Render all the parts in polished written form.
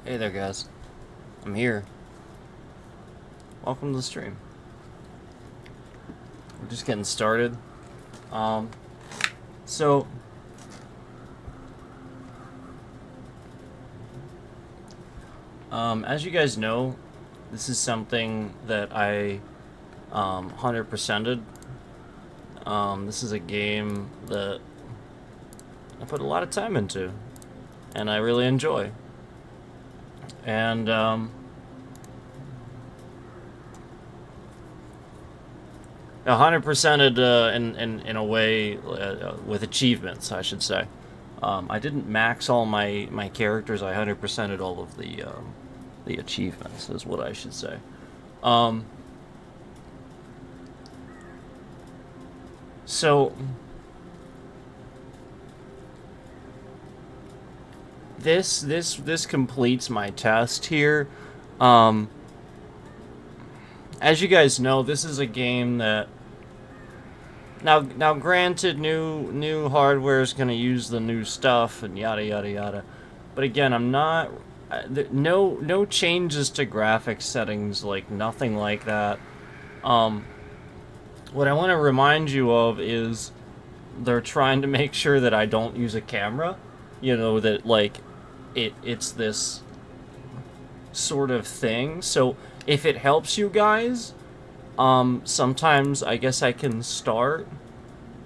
Hey there, guys. I'm here. Welcome to the stream. We're just getting started. Um, so, as you guys know, this is something that I 100%ed. This is a game that I put a lot of time into, and I really enjoy. And 100%ed in a way with achievements, I should say. I didn't max all my characters. I 100%ed all of the achievements, is what I should say. So this completes my test here. As you guys know, this is a game that now granted new hardware is going to use the new stuff and yada yada yada. But again, I'm not no changes to graphics settings, like nothing like that. What I want to remind you of is they're trying to make sure that I don't use a camera. You know, that like it's this sort of thing. So if it helps you guys, sometimes I guess I can start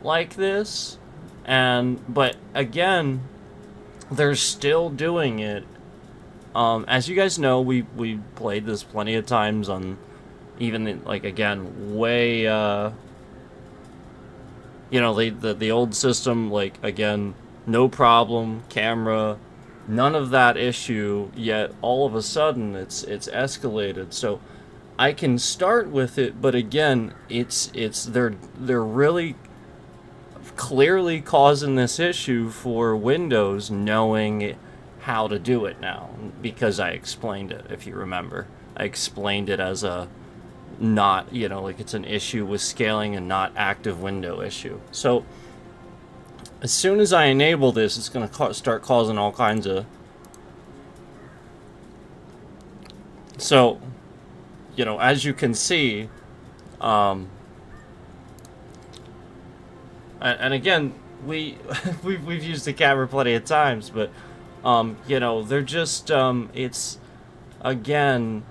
like this, but again, they're still doing it. As you guys know, we played this plenty of times on even like again way the old system, like again, no problem, camera, none of that issue, yet all of a sudden it's escalated. So I can start with it, but again, they're really clearly causing this issue for Windows, knowing how to do it now, because I explained it. If you remember, I explained it as a not, like it's an issue with scaling and not active window issue. So as soon as I enable this, it's going to start causing all kinds of... So, as you can see, and again, we've used the camera plenty of times, but they're just it's again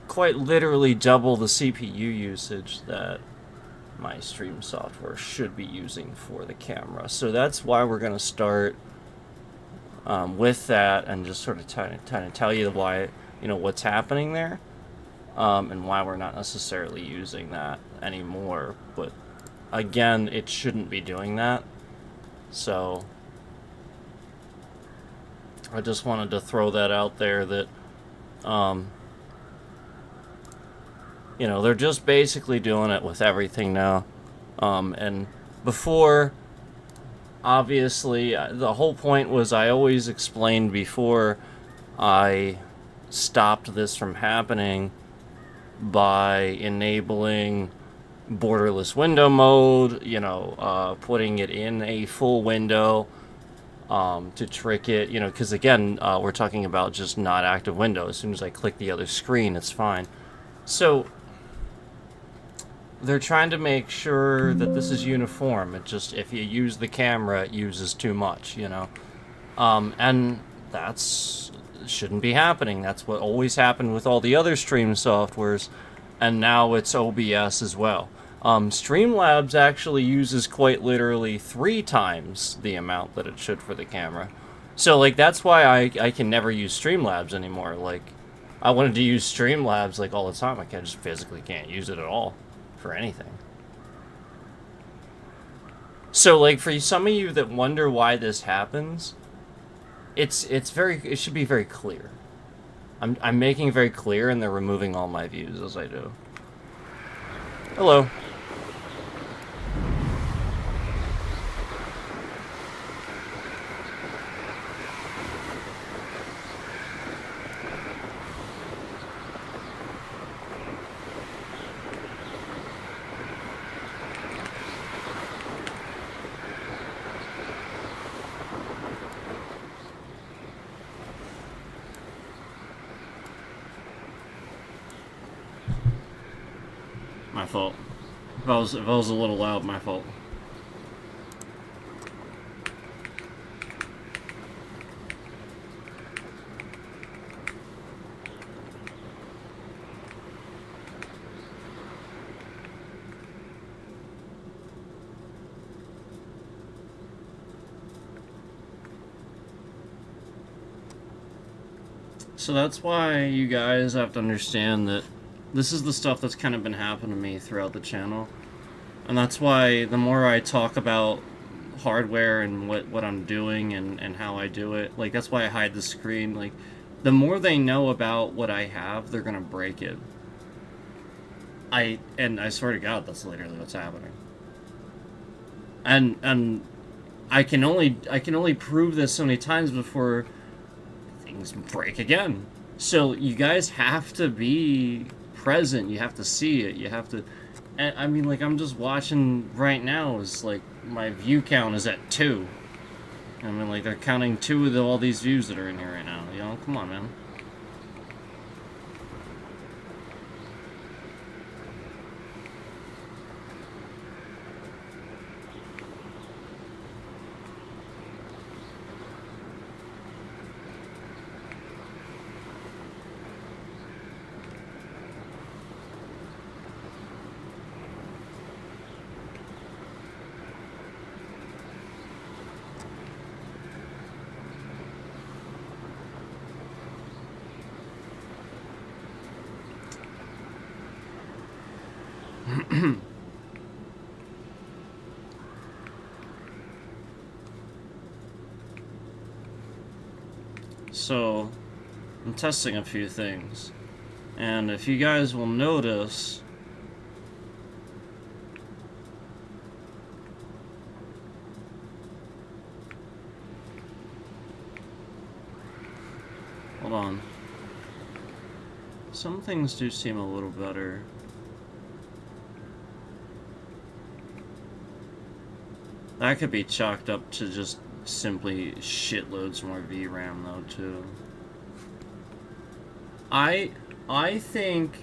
quite literally double the CPU usage that my stream software should be using for the camera. So that's why we're going to start with that, and just sort of trying to tell you why, what's happening there, and why we're not necessarily using that anymore. But again, it shouldn't be doing that. So I just wanted to throw that out there, that they're just basically doing it with everything now. And before, obviously, the whole point was, I always explained before I stopped this from happening by enabling borderless window mode, putting it in a full window to trick it, because again, we're talking about just not active window. As soon as I click the other screen, it's fine. So they're trying to make sure that this is uniform. It just, if you use the camera, it uses too much, and that's shouldn't be happening. That's what always happened with all the other stream softwares, and now it's OBS as well. Streamlabs actually uses quite literally 3 times the amount that it should for the camera. So, like, that's why I can never use Streamlabs anymore. Like, I wanted to use Streamlabs, like, all the time. I just physically can't use it at all for anything. So, like, for some of you that wonder why this happens, it should be very clear. I'm making it very clear, and they're removing all my views as I do. Hello. fault. If I was a little loud, my fault. So that's why you guys have to understand that this is the stuff that's kind of been happening to me throughout the channel. And that's why the more I talk about hardware and what I'm doing and how I do it, like, that's why I hide the screen. Like, the more they know about what I have, they're gonna break it. I swear to God, that's literally what's happening. And I can only prove this so many times before things break again. So you guys have to be present. You have to see it. You have to. And I mean, like, I'm just watching right now. Is like my view count is at 2. I mean, like, they're counting 2 of all these views that are in here right now. You know, come on, man. So, I'm testing a few things. And if you guys will notice, hold on. Some things do seem a little better. That could be chalked up to just simply shitloads more VRAM though too. I think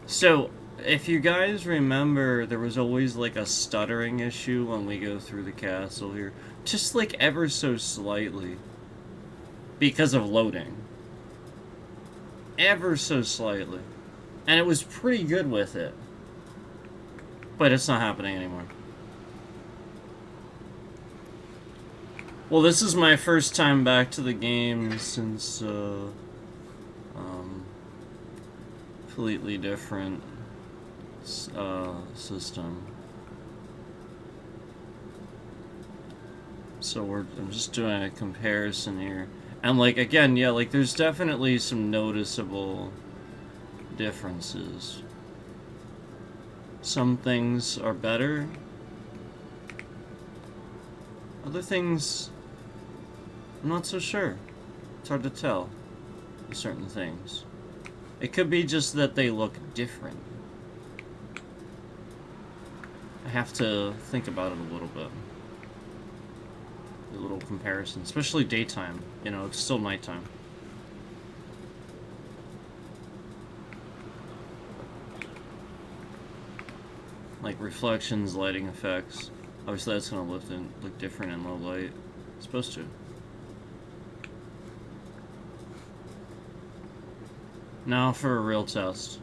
so. If you guys remember, there was always like a stuttering issue when we go through the castle here, just like ever so slightly, because of loading. Ever so slightly, and it was pretty good with it, but it's not happening anymore. Well, this is my first time back to the game since, completely different, system. So I'm just doing a comparison here. And, like, again, yeah, like, there's definitely some noticeable differences. Some things are better. Other things, I'm not so sure. It's hard to tell with certain things. It could be just that they look different. I have to think about it a little bit. A little comparison, especially daytime. You know, it's still nighttime. Like reflections, lighting effects. Obviously, that's gonna look different in low light. It's supposed to. Now for a real test.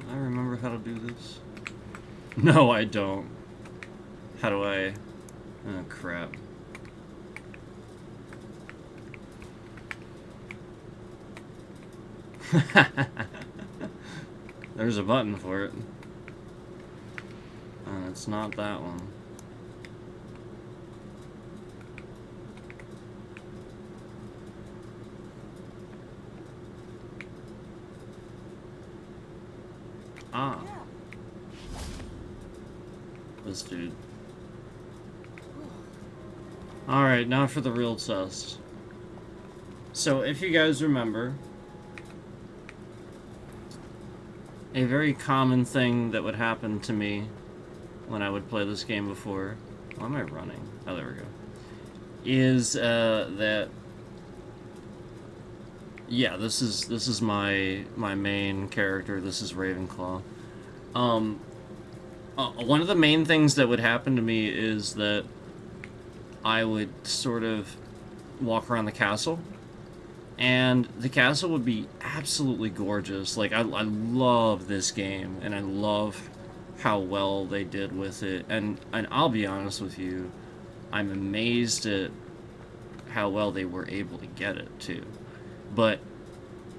Do I remember how to do this? No, I don't. How do I? Oh, crap. There's a button for it. And it's not that one. Ah. This dude. Alright, now for the real test. So, if you guys remember, a very common thing that would happen to me when I would play this game before... Why am I running? Oh, there we go. Is, that... Yeah, this is my main character. This is Ravenclaw. Um, one of the main things that would happen to me is that I would sort of walk around the castle, and the castle would be absolutely gorgeous. Like, I love this game, and I love how well they did with it. And I'll be honest with you, I'm amazed at how well they were able to get it, too. But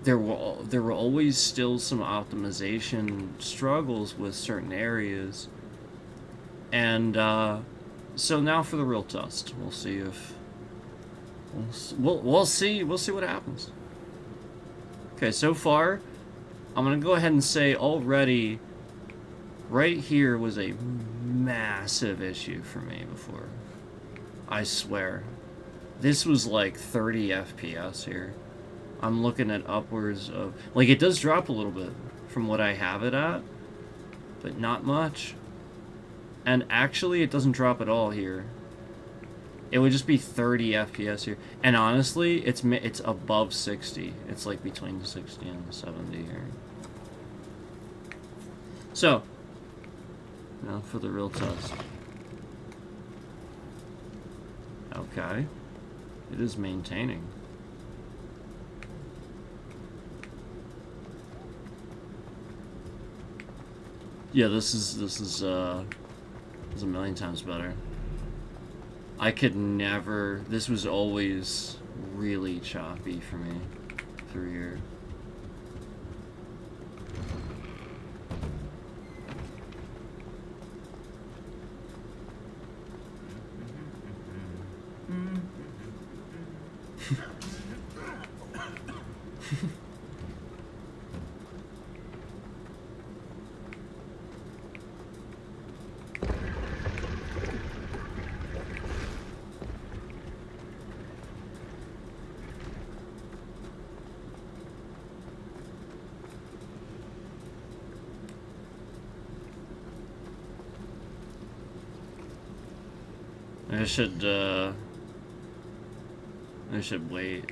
there were always still some optimization struggles with certain areas. And, so now for the real test. We'll see if... We'll see what happens. Okay, so far, I'm gonna go ahead and say already, right here was a massive issue for me before. I swear. This was like 30 FPS here. I'm looking at upwards of... Like, it does drop a little bit from what I have it at, but not much. And actually, it doesn't drop at all here. It would just be 30 FPS here. And honestly, it's above 60. It's like between 60 and 70 here. So, now for the real test. Okay. It is maintaining. Yeah, this is a million times better. I could never... This was always really choppy for me through here. I should wait.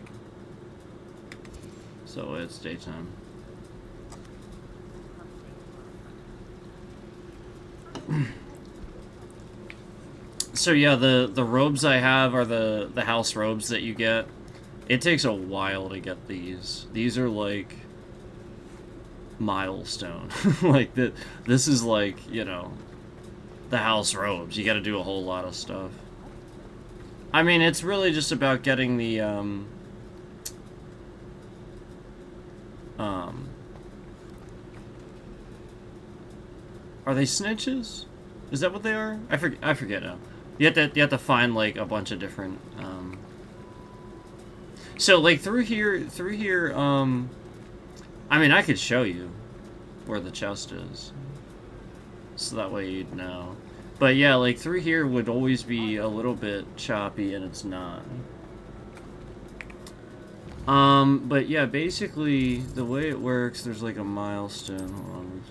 So it's daytime. So yeah, the robes I have are the house robes that you get. It takes a while to get these. These are like milestone. Like this is like, you know, the house robes. You got to do a whole lot of stuff. I mean, it's really just about getting the, are they snitches? Is that what they are? I forget now. You have to find, like, a bunch of different, So, like, through here, I mean, I could show you where the chest is. So that way you'd know. But yeah, like, through here would always be a little bit choppy, and it's not. But yeah, basically, the way it works, there's like a milestone. Hold on,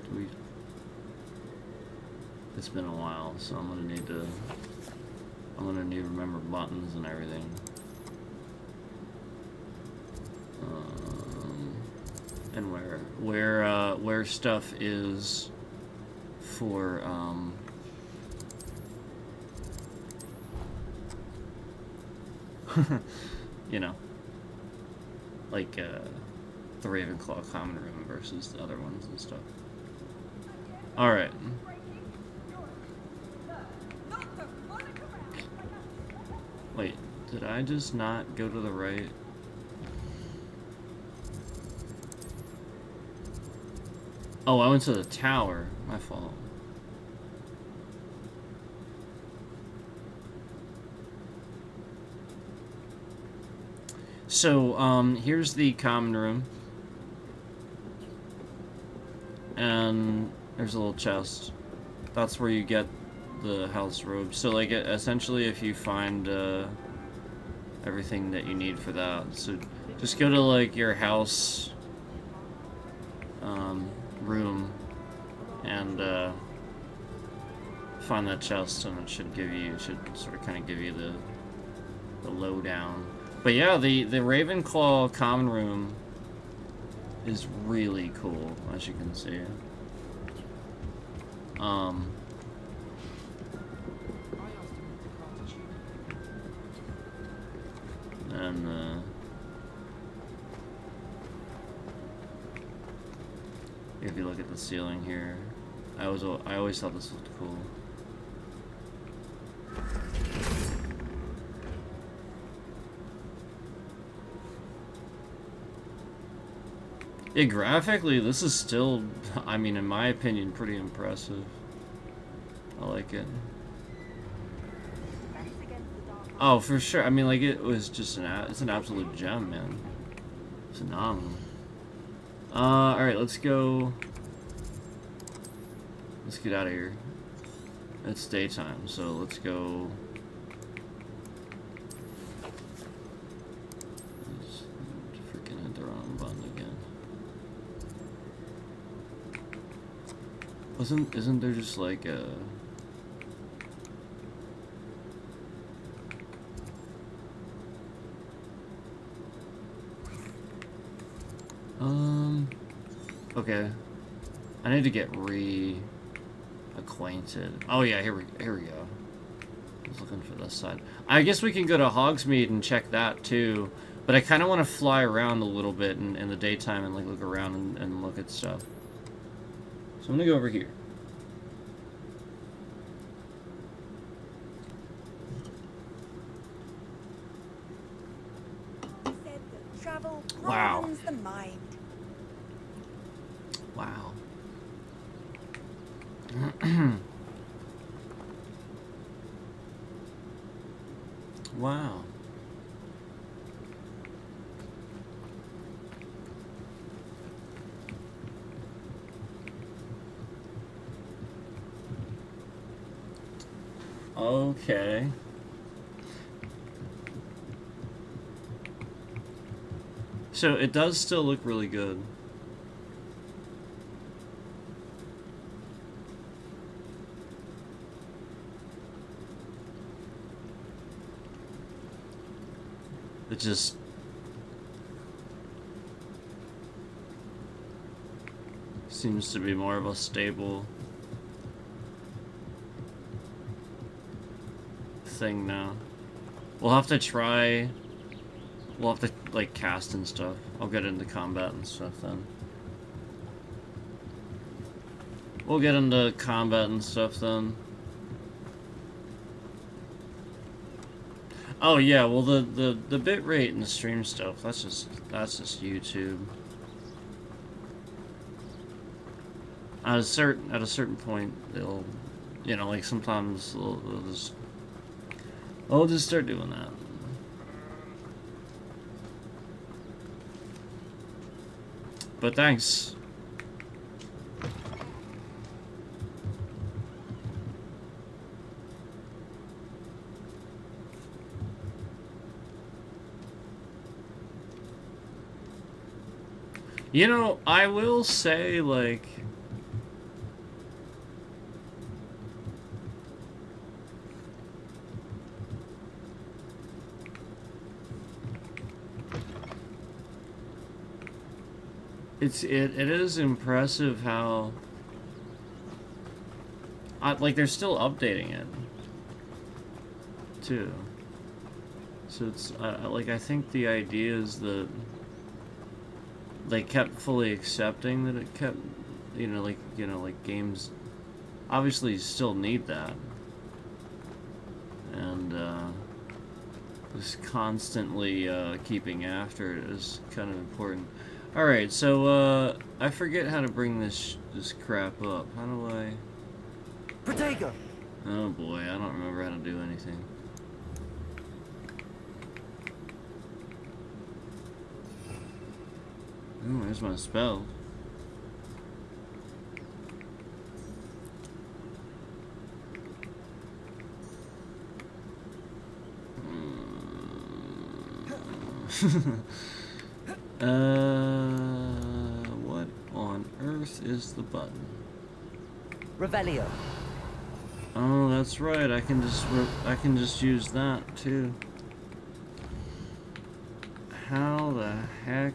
it's been a while, so I'm gonna need to remember buttons and everything. And where stuff is for, you know, like, the Ravenclaw common room versus the other ones and stuff. Alright. Wait, did I just not go to the right? Oh, I went to the tower. My fault. So, here's the common room. And there's a little chest. That's where you get the house robes. So, like, essentially, if you find, everything that you need for that. So, just go to, like, your house, room, and, find that chest, and it should sort of kind of give you the lowdown. But yeah, the Ravenclaw common room is really cool, as you can see. Um, and if you look at the ceiling here, I always thought this looked cool. Yeah, graphically, this is still, I mean, in my opinion, pretty impressive. I like it. Oh, for sure. I mean, like, it was just it's an absolute gem, man. Phenomenal. Alright, let's go. Let's get out of here. It's daytime, so let's go. Freaking hit the wrong button again. Isn't there just like a... Okay. I need to get reacquainted. Oh yeah, here we go. I was looking for this side. I guess we can go to Hogsmeade and check that too. But I kind of want to fly around a little bit in the daytime and like look around and look at stuff. So I'm gonna go over here. Wow. The mind. Wow. Wow. Okay. So it does still look really good. It just... seems to be more of a stable thing now. We'll have to try... We'll have to, like, cast and stuff. I'll get into combat and stuff then. We'll get into combat and stuff then. Oh yeah, well the bit rate and the stream stuff, that's just YouTube. At a certain point, they'll, you know, like sometimes they'll just start doing that. But thanks. You know, I will say, like... It is impressive how... like, they're still updating it. Too. So it's, like, I think the idea is that... they kept fully accepting that it kept, you know, like games obviously still need that. And, just constantly, keeping after it is kind of important. Alright, so, I forget how to bring this crap up. How do I... Protego! Oh boy, I don't remember how to do anything. Oh, there's my spell. What on earth is the button? Revelio. Oh, that's right. I can just use that too. How the heck?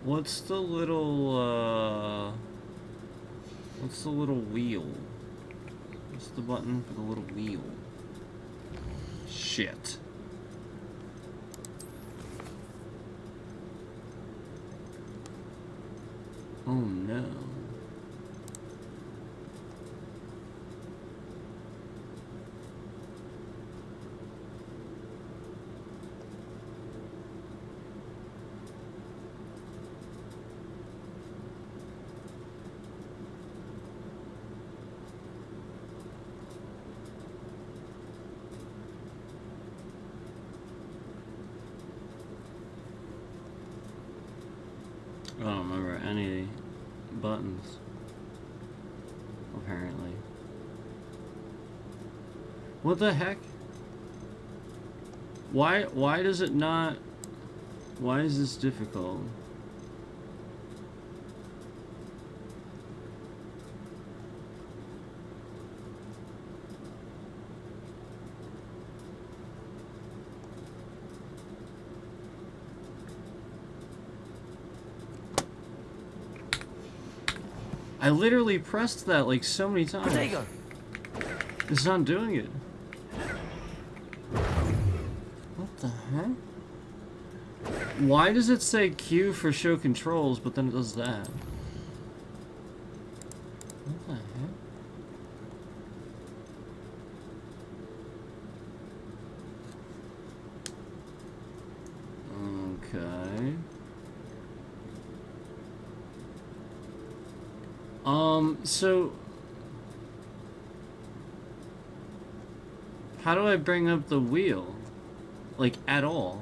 What's the little, what's the little wheel? What's the button for the little wheel? Shit. Oh no. I don't remember any buttons, apparently. What the heck? Why does it not... Why is this difficult? I literally pressed that like so many times. Protego. It's not doing it. What the heck? Why does it say Q for show controls, but then it does that? What the heck? Okay. So how do I bring up the wheel? Like, at all?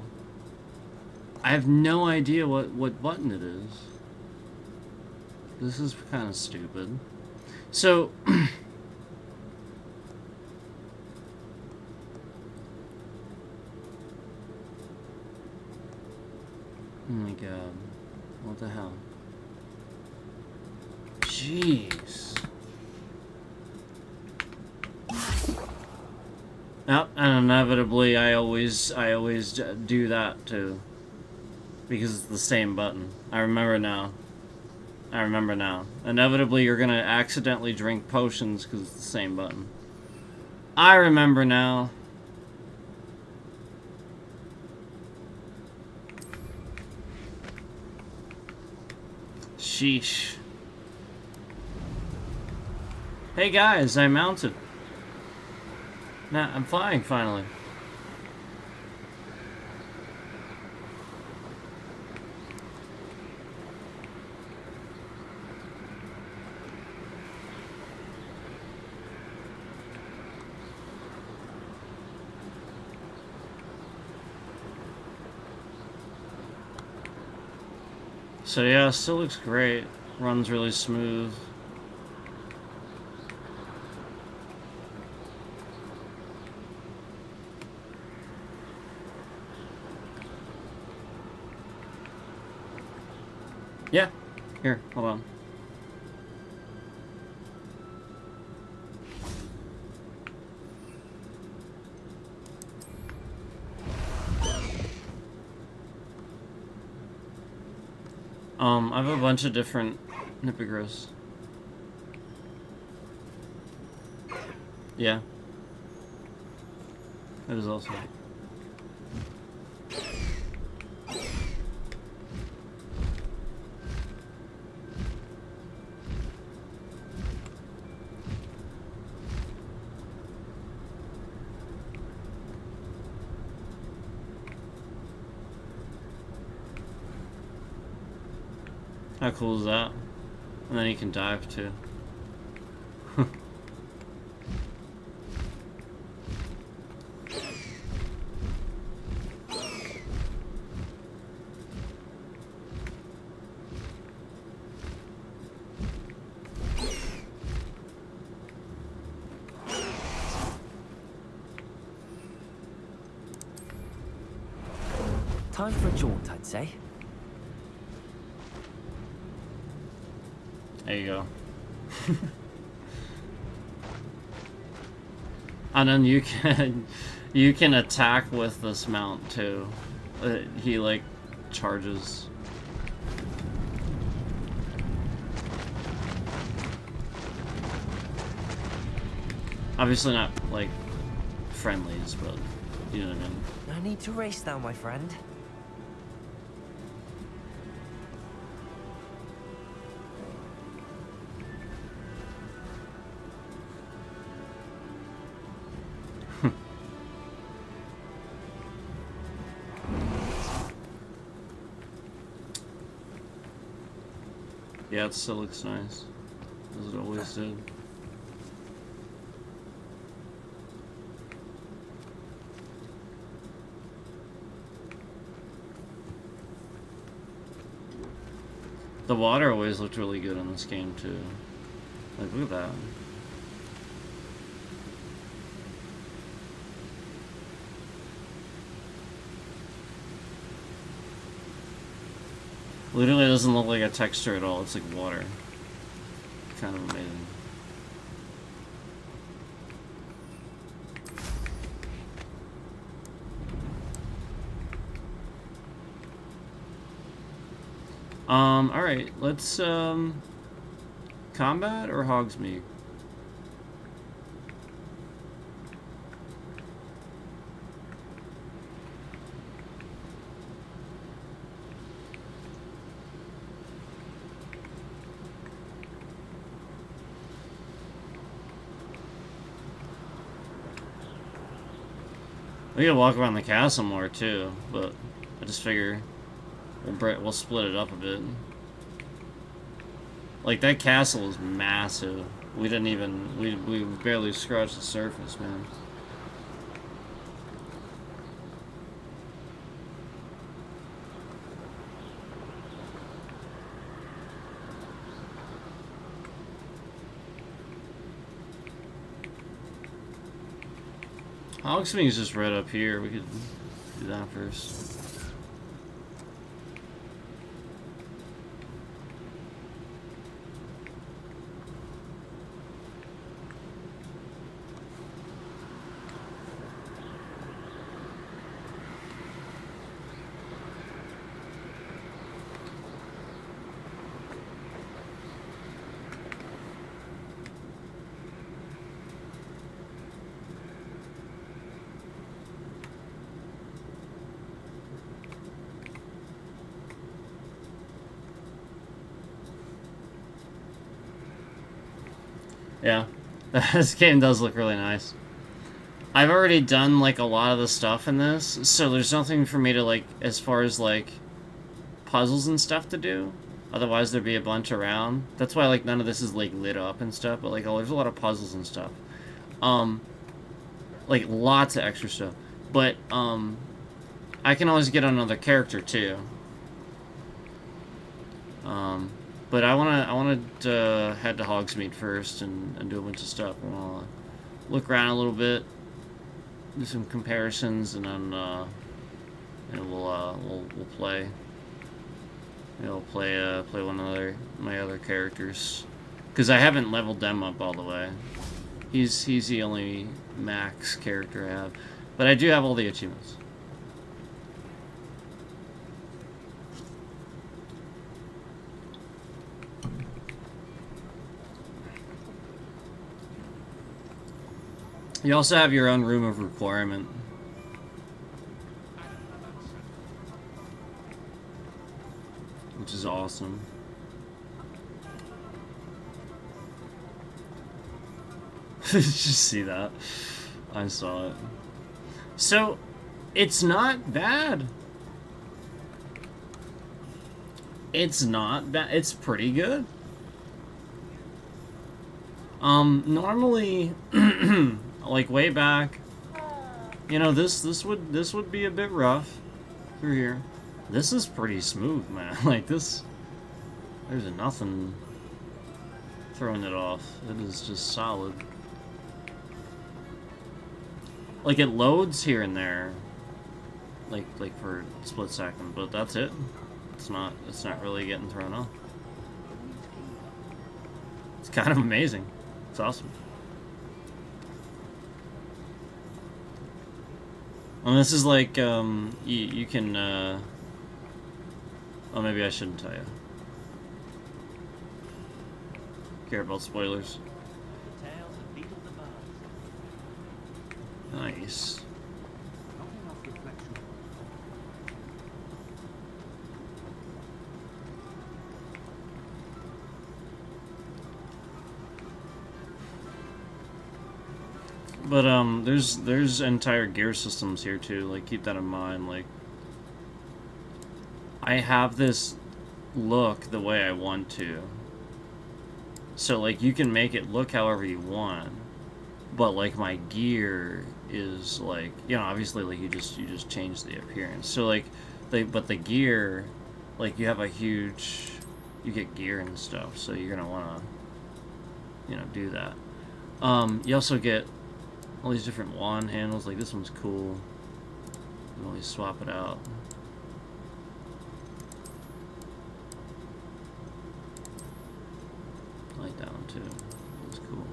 I have no idea what button it is. This is kind of stupid. So, oh my god. What the hell? Jeez. Yep, and inevitably I always do that too. Because it's the same button. I remember now. Inevitably you're gonna accidentally drink potions because it's the same button. I remember now. Sheesh. Hey guys, I mounted. Nah, I'm flying finally. So yeah, still looks great. Runs really smooth. Yeah. Here, hold on. I have a bunch of different hippogriffs. Yeah. That is also. How cool is that? And then he can dive too. Time for a jaunt, I'd say. There you go. And then you can attack with this mount too. He like charges. Obviously not, like, friendlies, but you know what I mean. No need to race now, my friend. Yeah, it still looks nice, as it always did. The water always looked really good in this game too. Like, look at that. Literally doesn't look like a texture at all, it's like water. Kind of amazing. Alright, let's, combat or Hogsmeade? We gotta walk around the castle more too, but I just figure we'll split it up a bit. Like, that castle is massive. We didn't even we barely scratched the surface, man. Hogsmeade is just right up here. We could do that first. Yeah, this game does look really nice. I've already done, like, a lot of the stuff in this, so there's nothing for me to, like, as far as, like, puzzles and stuff to do. Otherwise, there'd be a bunch around. That's why, like, none of this is, like, lit up and stuff, but, like, there's a lot of puzzles and stuff. Like, lots of extra stuff. But, I can always get another character, too. But I wanna head to Hogsmeade first and do a bunch of stuff. I wanna look around a little bit, do some comparisons, and then we'll play. We'll play one of my other characters, because I haven't leveled them up all the way. He's the only max character I have, but I do have all the achievements. You also have your own room of requirement. Which is awesome. Did you see that? I saw it. So, it's not bad. It's not bad. It's pretty good. Normally, like way back, you know, this would be a bit rough through here. This is pretty smooth, man. Like this, there's nothing throwing it off. It is just solid. Like it loads here and there, like for a split second, but that's it. It's not really getting thrown off. It's kind of amazing. It's awesome. And this is like, you can, oh, maybe I shouldn't tell you. Care about spoilers. Tales of Beetle the Bird. Nice. But there's entire gear systems here too. Like, keep that in mind. Like, I have this look the way I want to. So like, you can make it look however you want. But like, my gear is like, you know, obviously like you just change the appearance. So like, but the gear, like, you have a huge, you get gear and stuff. So you're gonna wanna, you know, do that. You also get all these different wand handles. Like, this one's cool. You can always swap it out. I like that one too. It's cool.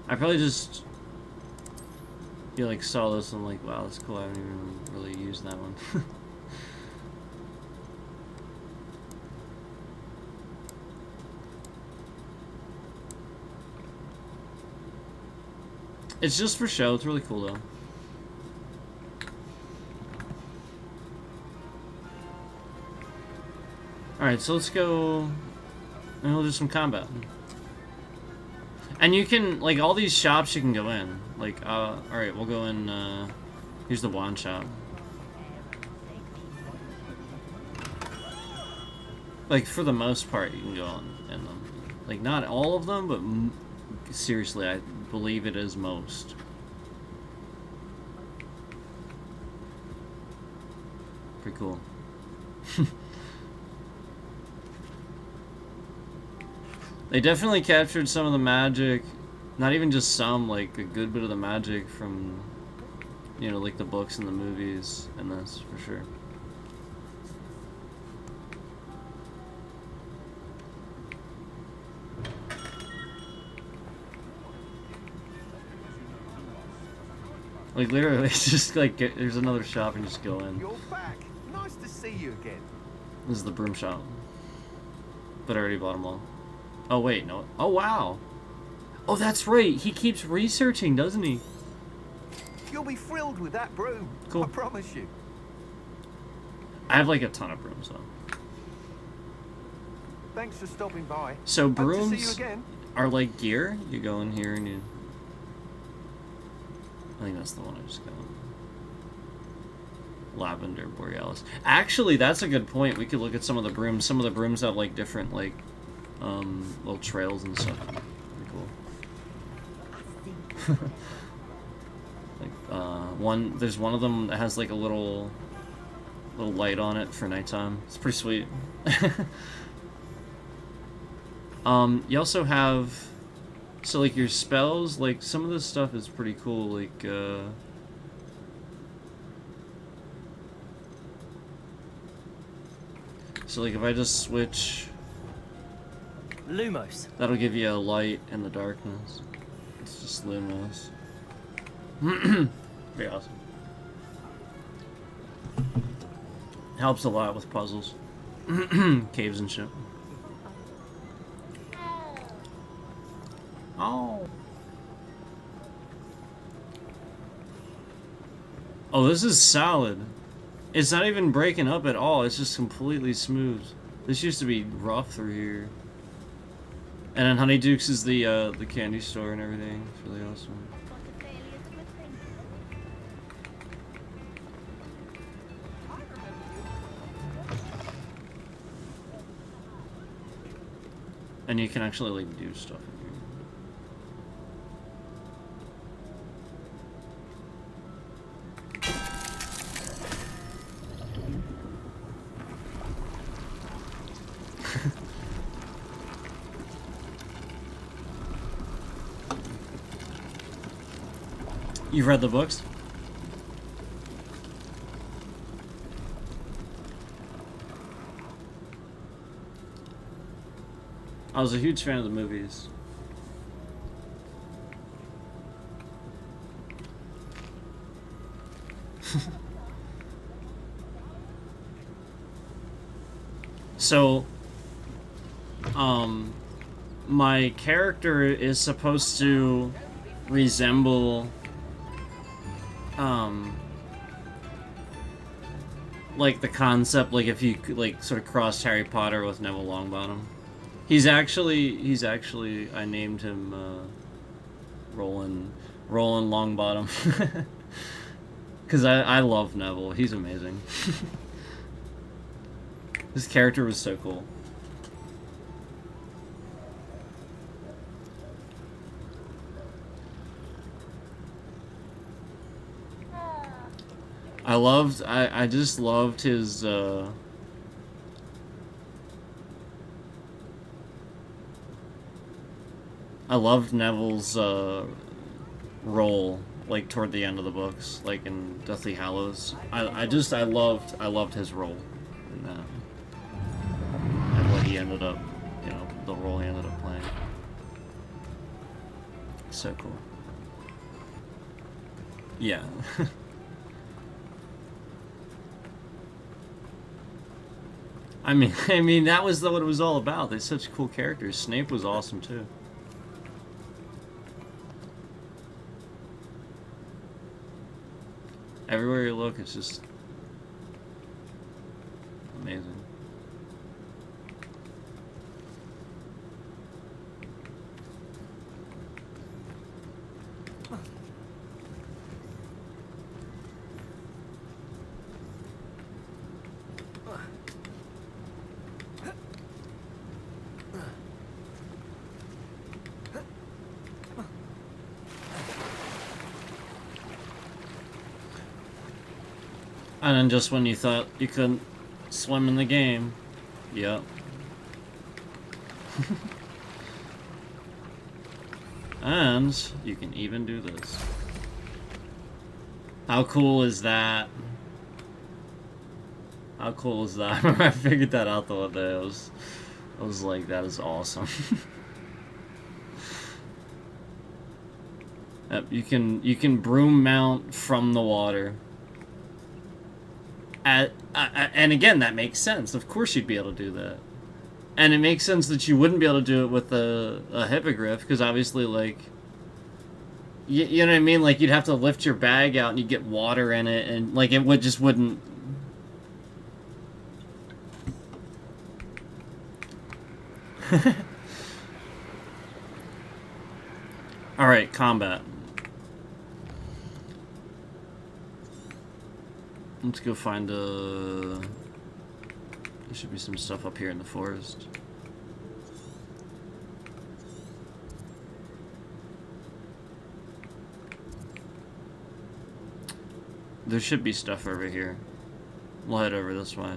I probably just, you like, saw this and like, wow, that's cool. I haven't even really used that one. It's just for show. It's really cool, though. Alright, so let's go... and we'll do some combat. And you can... like, all these shops you can go in. Like, alright, we'll go in, here's the wand shop. Like, for the most part, you can go in them. Like, not all of them, but... seriously, I believe it is most. Pretty cool. They definitely captured some of the magic, not even just some, like a good bit of the magic from, you know, like the books and the movies and this, for sure. Like, literally, it's just like, there's another shop and just go in. You're back. Nice to see you again. This is the broom shop. But I already bought them all. Oh, wait, no. Oh, wow. Oh, that's right. He keeps researching, doesn't he? You'll be thrilled with that broom. Cool. I promise you. I have, like, a ton of brooms, though. Thanks for stopping by. So, Hope to see you brooms again. are like gear. You go in here and you... I think that's the one I just got. Lavender Borealis. Actually, that's a good point. We could look at some of the brooms. Some of the brooms have, like, different, like, little trails and stuff. Pretty cool. Like, there's one of them that has, like, a little light on it for nighttime. It's pretty sweet. You also have... so, like, your spells, like, some of this stuff is pretty cool, like, so, like, if I just switch... Lumos. that'll give you a light in the darkness. It's just Lumos. Very awesome. Helps a lot with puzzles. Caves and shit. Oh. Oh, this is solid. It's not even breaking up at all. It's just completely smooth. This used to be rough through here. And then Honeyduke's is the candy store and everything. It's really awesome. And you can actually, like, do stuff in here. You've read the books? I was a huge fan of the movies. So, my character is supposed to resemble like the concept, like if you like sort of crossed Harry Potter with Neville Longbottom. He's actually I named him Roland Longbottom because I love Neville. He's amazing. His character was so cool. I just loved his I loved Neville's role, like toward the end of the books, like in Deathly Hallows. I loved his role in that, and what he ended up, you know, the role he ended up playing. So cool. Yeah. I mean, that was what it was all about. They're such cool characters. Snape was awesome too. Everywhere you look, it's just amazing. And then just when you thought you couldn't swim in the game, yep. And you can even do this. How cool is that? How cool is that? I figured that out the other day. I was like, that is awesome. Yep, you can broom mount from the water. And again, that makes sense. Of course you'd be able to do that. And it makes sense that you wouldn't be able to do it with a hippogriff, because obviously, like, you know what I mean? Like, you'd have to lift your bag out and you'd get water in it, and, like, it wouldn't... Alright, combat. Let's go find There should be some stuff up here in the forest. There should be stuff over here. We'll head over this way.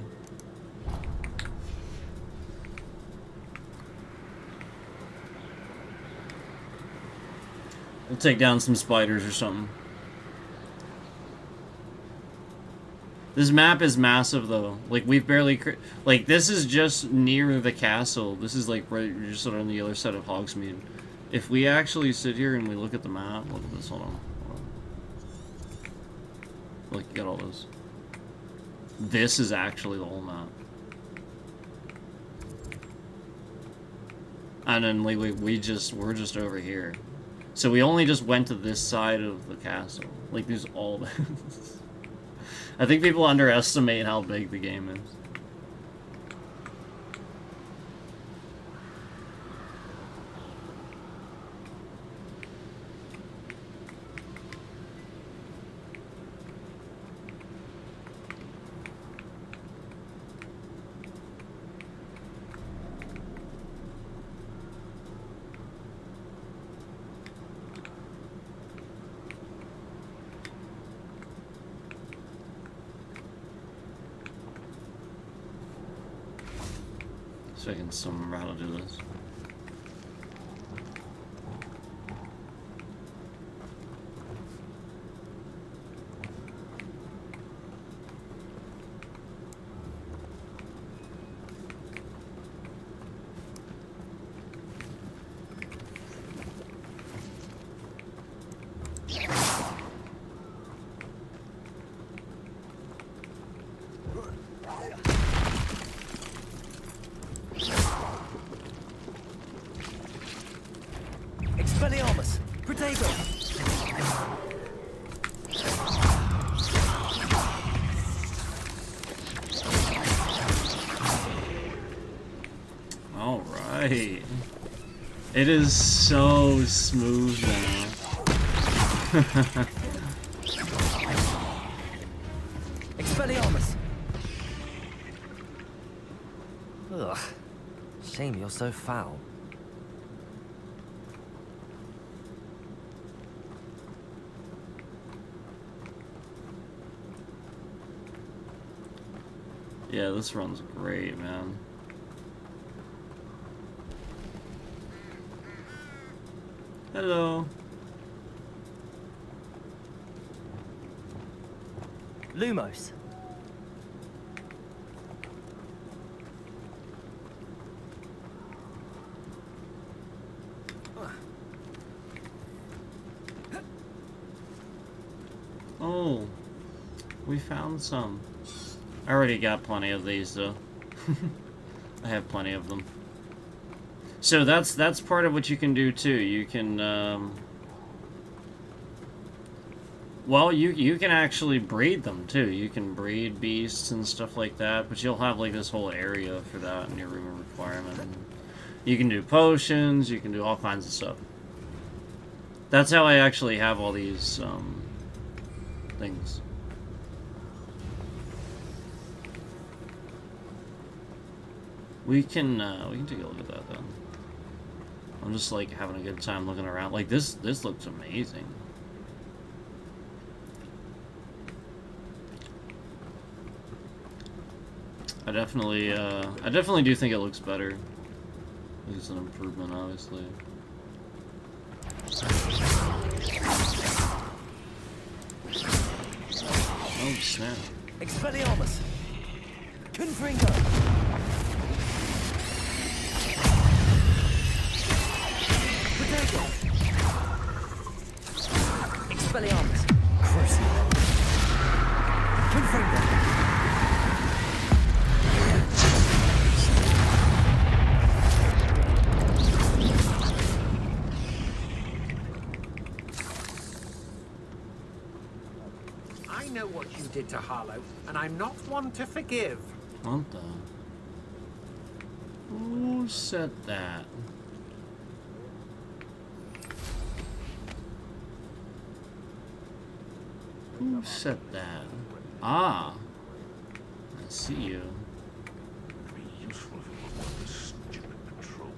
We'll take down some spiders or something. This map is massive, though. Like, we've barely... Like, this is just near the castle. This is, like, right just sort of on the other side of Hogsmeade. If we actually sit here and we look at the map... Look at this, hold on. Look, you got all those. This is actually the whole map. And then, like, we're just over here. So we only just went to this side of the castle. Like, there's all this. I think people underestimate how big the game is. So I can remember how to do this. Expelliarmus! Protego! All right. It is so smooth now. Expelliarmus! Ugh. Shame you're so foul. Yeah, this run's great, man. Hello. Lumos. Oh, we found some. I already got plenty of these, though. I have plenty of them. So that's part of what you can do too. You can, well, you can actually breed them too. You can breed beasts and stuff like that, but you'll have like this whole area for that in your room of requirement. And you can do potions. You can do all kinds of stuff. That's how I actually have all these things. We can take a look at that then. I'm just like having a good time looking around. Like this looks amazing. I definitely do think it looks better. It's an improvement, obviously. Oh snap! Expelliarmus! Confringo! Protego! Expelliarmus! Crucible! Confringo! I know what you did to Harlow, and I'm not one to forgive. What the? Who said that? Who said that? Ah, I see you. Be useful if it wasn't for this stupid patrol.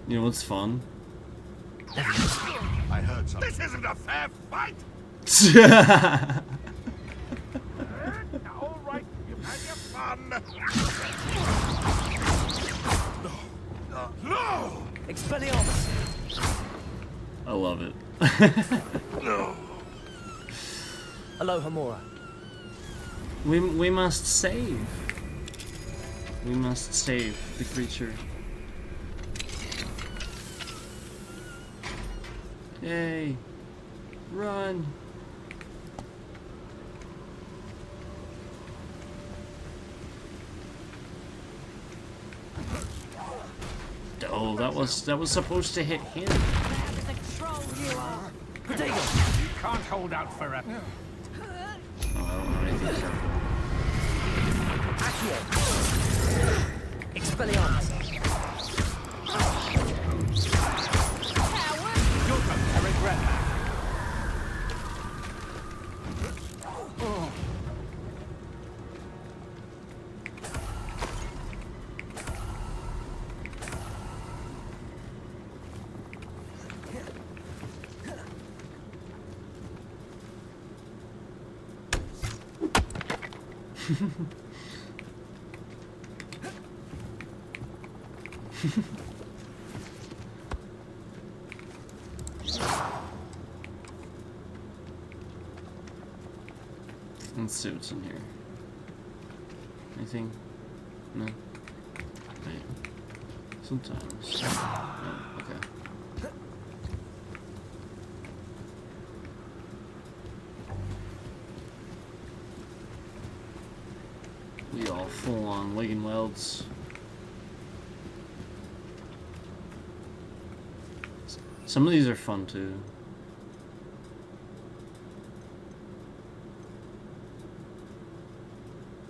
You know what's fun? I heard something. This isn't a fair fight! All right, you've had your fun. No! Expelliarmus! I love it. No! Alohomora. We must save. We must save the creature. Yay! Run! Oh, that was supposed to hit him. Protego! You can't hold out forever. Oh, I don't know anything careful. Accio! Expelliarmus! You'll come to regret that. Let's see what's in here. Anything? No? Wait. Sometimes. Oh, okay. We all full on leg and welds. Some of these are fun too.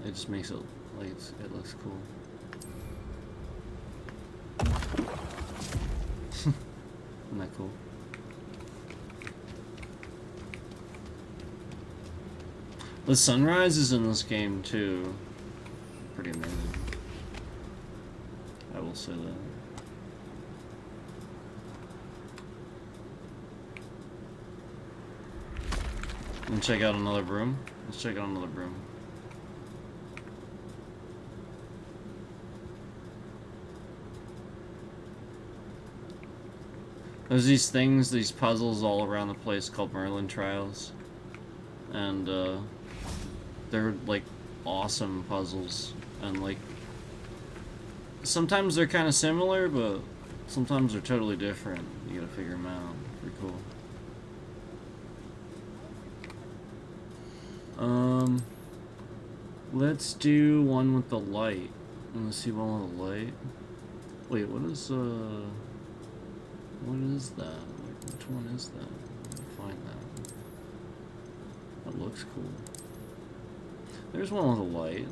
It just makes it like it looks cool. Isn't that cool? The sunrises in this game too. Pretty amazing. I will say that. And check out another broom. Let's check out another broom. There's these things, these puzzles all around the place called Merlin Trials. And they're like awesome puzzles. And like sometimes they're kind of similar, but sometimes they're totally different. You gotta figure them out. Pretty cool. Let's do one with the light. Let's see one with the light. Wait, what is that? Which one is that? Let me find that. That looks cool. There's one with a light.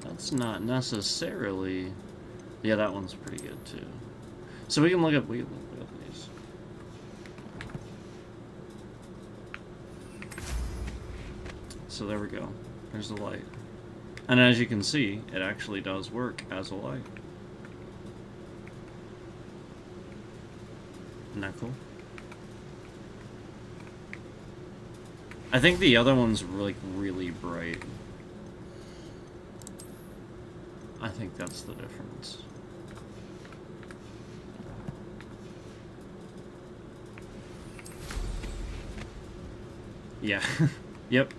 That's not necessarily... Yeah, that one's pretty good too. So we can look up these. So there we go. There's the light. And as you can see, it actually does work as a light. Isn't that cool? I think the other one's like really bright. I think that's the difference. Yeah. Yep.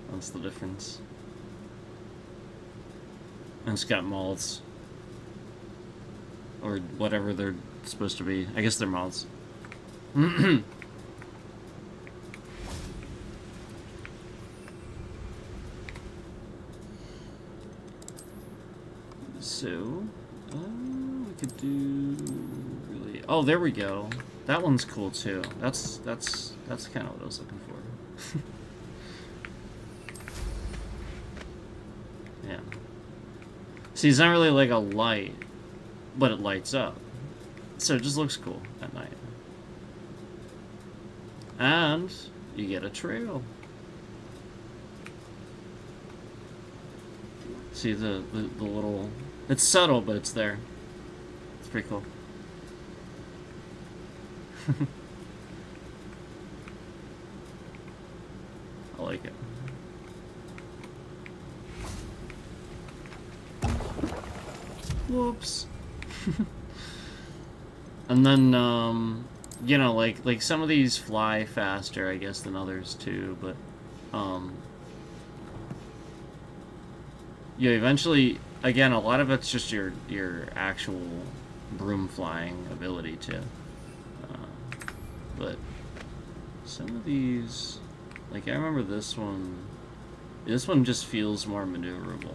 That's the difference. And it's got moths. Or whatever they're supposed to be. I guess they're moths. So, we could do really... Oh, there we go. That one's cool too. That's kind of what I was looking for. Yeah. See, it's not really like a light, but it lights up. So it just looks cool at night. And you get a trail. See the little... It's subtle, but it's there. It's pretty cool. I like it. Whoops. And then, you know, like some of these fly faster, I guess, than others too, but, yeah, eventually, again, a lot of it's just your actual broom flying ability too. But some of these, like I remember this one just feels more maneuverable.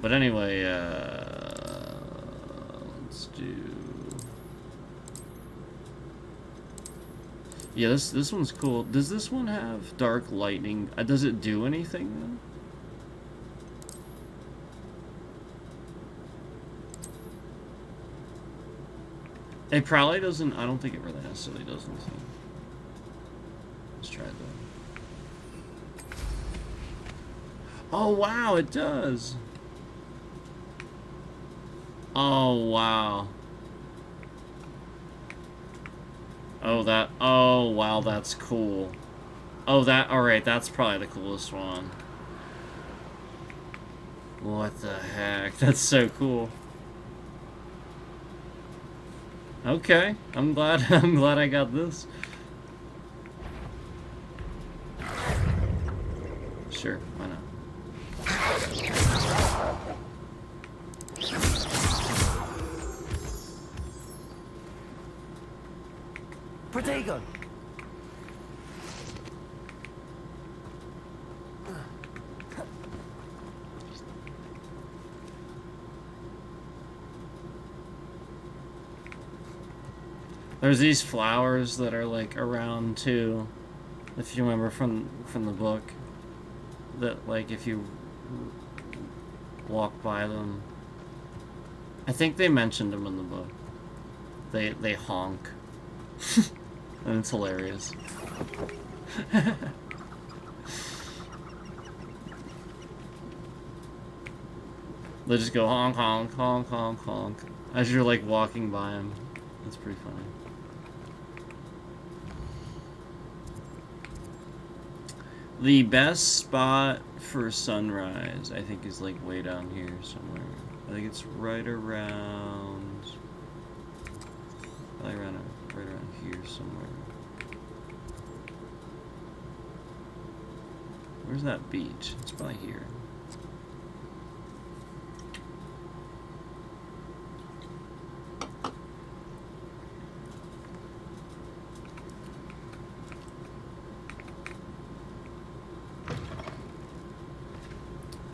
But anyway, let's do... Yeah, this one's cool. Does this one have dark lightning? Does it do anything though? It probably doesn't. I don't think it really necessarily does anything. Let's try that. Oh wow, it does. Oh wow. Oh wow, that's cool. Oh, alright, that's probably the coolest one. What the heck? That's so cool. Okay, I'm glad. I'm glad I got this. Sure, why not? Protego! There's these flowers that are like around too, if you remember from the book. That like if you walk by them, I think they mentioned them in the book. They honk, and it's hilarious. They just go honk honk honk honk honk as you're like walking by them. It's pretty funny. The best spot for sunrise, I think, is like way down here somewhere. I think it's right around, right around here somewhere. Where's that beach? It's probably here.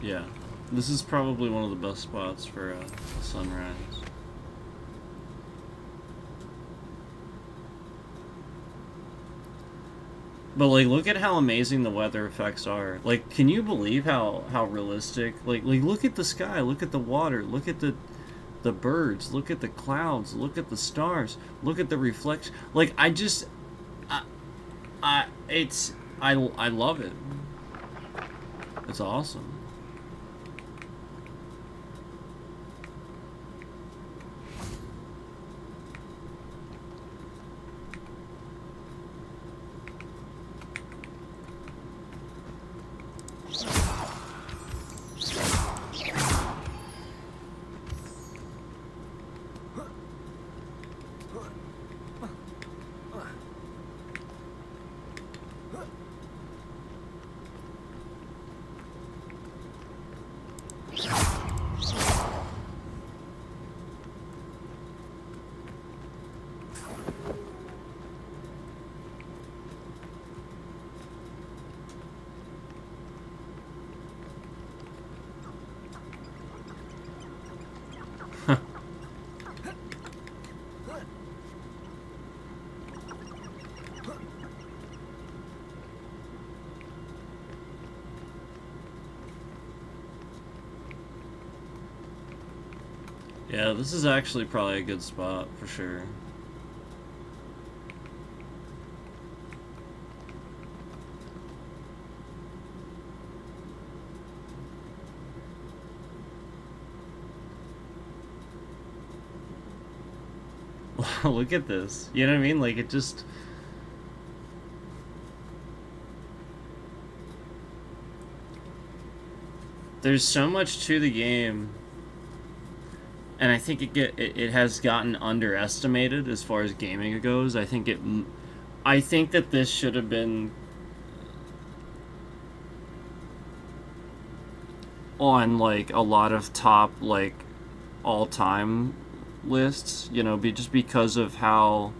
Yeah, this is probably one of the best spots for a sunrise. But like, look at how amazing the weather effects are. Like, can you believe how realistic? Like look at the sky, look at the water, look at the birds, look at the clouds, look at the stars, look at the reflection. Like, I love it. It's awesome. Yeah, this is actually probably a good spot for sure. Look at this. You know what I mean? Like, it just... There's so much to the game, and I think it has gotten underestimated as far as gaming goes. I think that this should have been on like a lot of top like all-time lists, you know, just because of how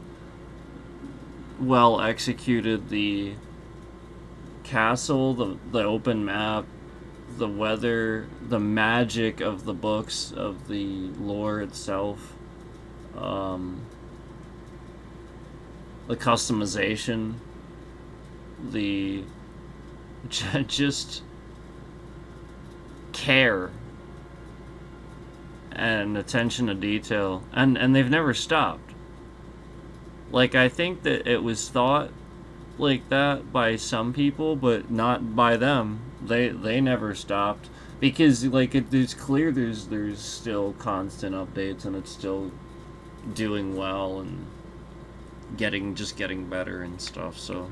well executed the castle, the open map, the weather, the magic of the books, of the lore itself, the customization, the just care and attention to detail, and they've never stopped. Like, I think that it was thought like that by some people, but not by them. They never stopped, because like it's clear there's still constant updates, and it's still doing well and getting better and stuff. So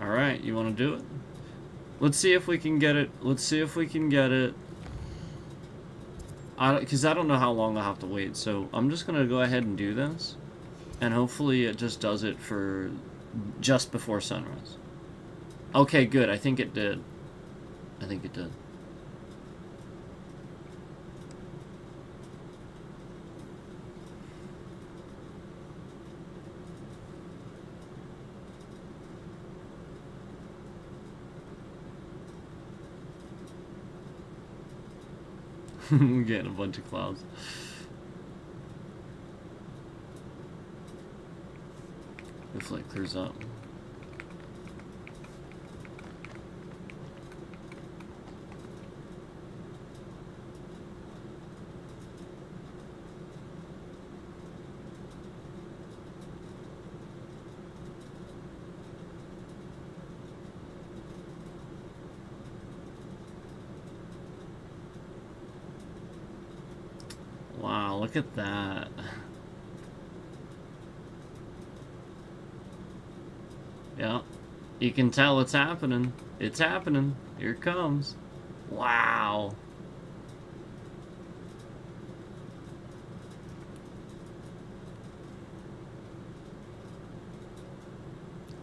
Alright, you want to do it? Let's see if we can get it. Let's see if we can get it. Because I don't know how long I'll have to wait, so I'm just going to go ahead and do this. And hopefully it just does it for just before sunrise. Okay, good. I think it did. I think it did. We're getting a bunch of clouds. Hopefully it clears up. Wow, look at that. Yeah, you can tell it's happening. It's happening. Here it comes. Wow.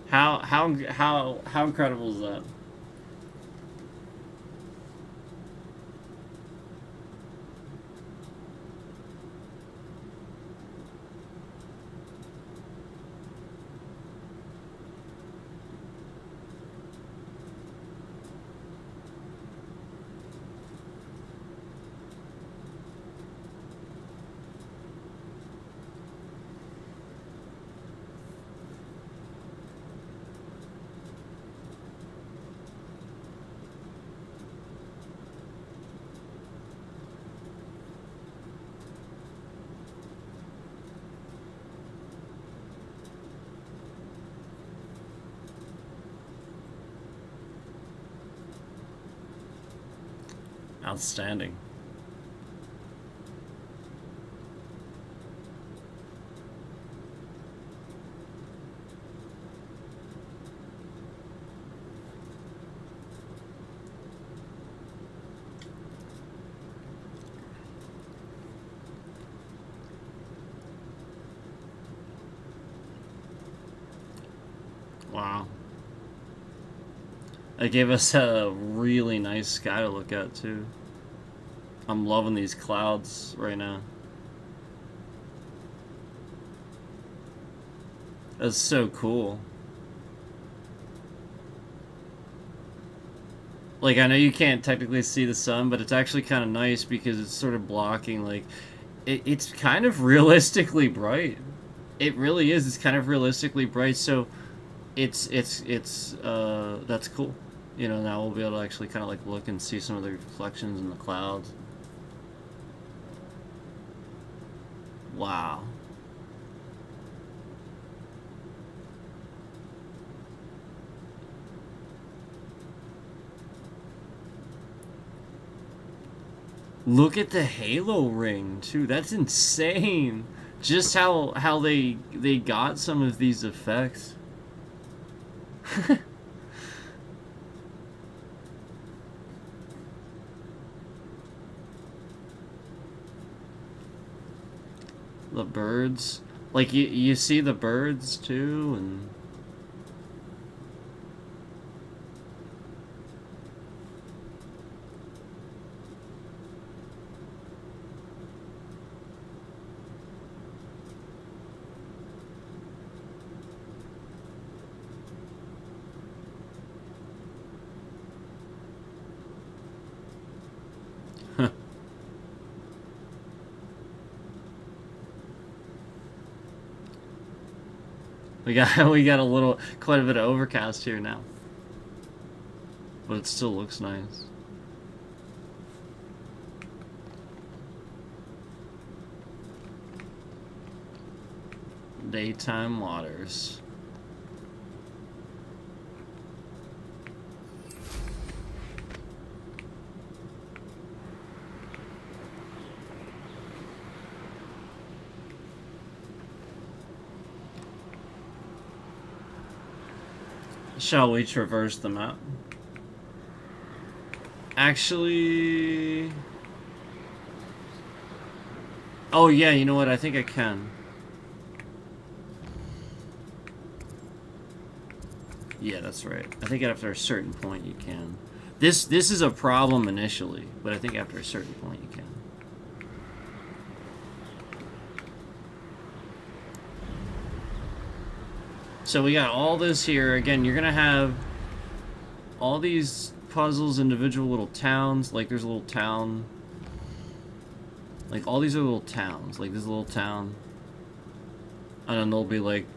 How incredible is that? Outstanding. Wow. It gave us a really nice sky to look at, too. I'm loving these clouds right now. That's so cool. Like, I know you can't technically see the sun, but it's actually kind of nice because it's sort of blocking, like, it's kind of realistically bright. It really is. It's kind of realistically bright, so it's that's cool. You know, now we'll be able to actually kind of, like, look and see some of the reflections in the clouds. Wow. Look at the halo ring too. That's insane. Just how they got some of these effects. The birds, like you see the birds too, and we got a little, quite a bit of overcast here now, but it still looks nice. Daytime waters. Shall we traverse the map? Actually... Oh yeah, you know what? I think I can. Yeah, that's right. I think after a certain point you can. This is a problem initially, but I think after a certain point you can. So we got all this here. Again, you're gonna have all these puzzles, individual little towns. Like there's a little town. Like all these are little towns. Like this is a little town. And then there'll be like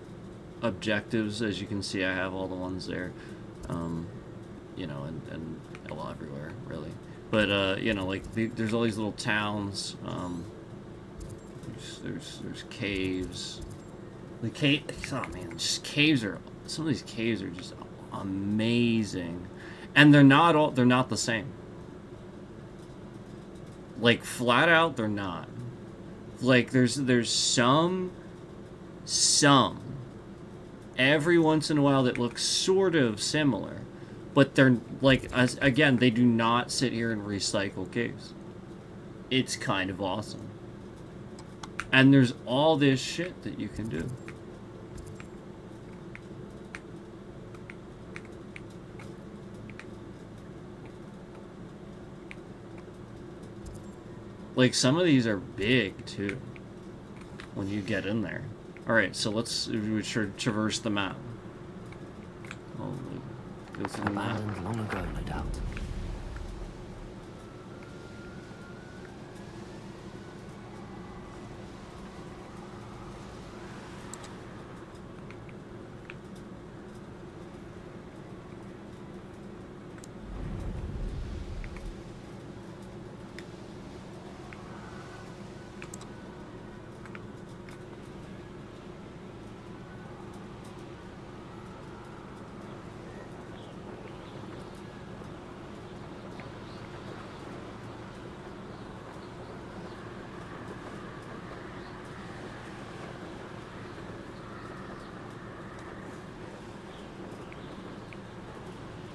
objectives. As you can see, I have all the ones there. You know, and well, everywhere really. But you know, like there's all these little towns. There's caves. The cave, oh man, just caves are, some of these caves are just amazing. And they're not the same. Like, flat out, they're not. Like, there's some, every once in a while that looks sort of similar. But they're, like, again, they do not sit here and recycle caves. It's kind of awesome. And there's all this shit that you can do. Like, some of these are big, too, when you get in there. Alright, so we should traverse the map. Oh, go through the map. Abandoned long ago, no doubt.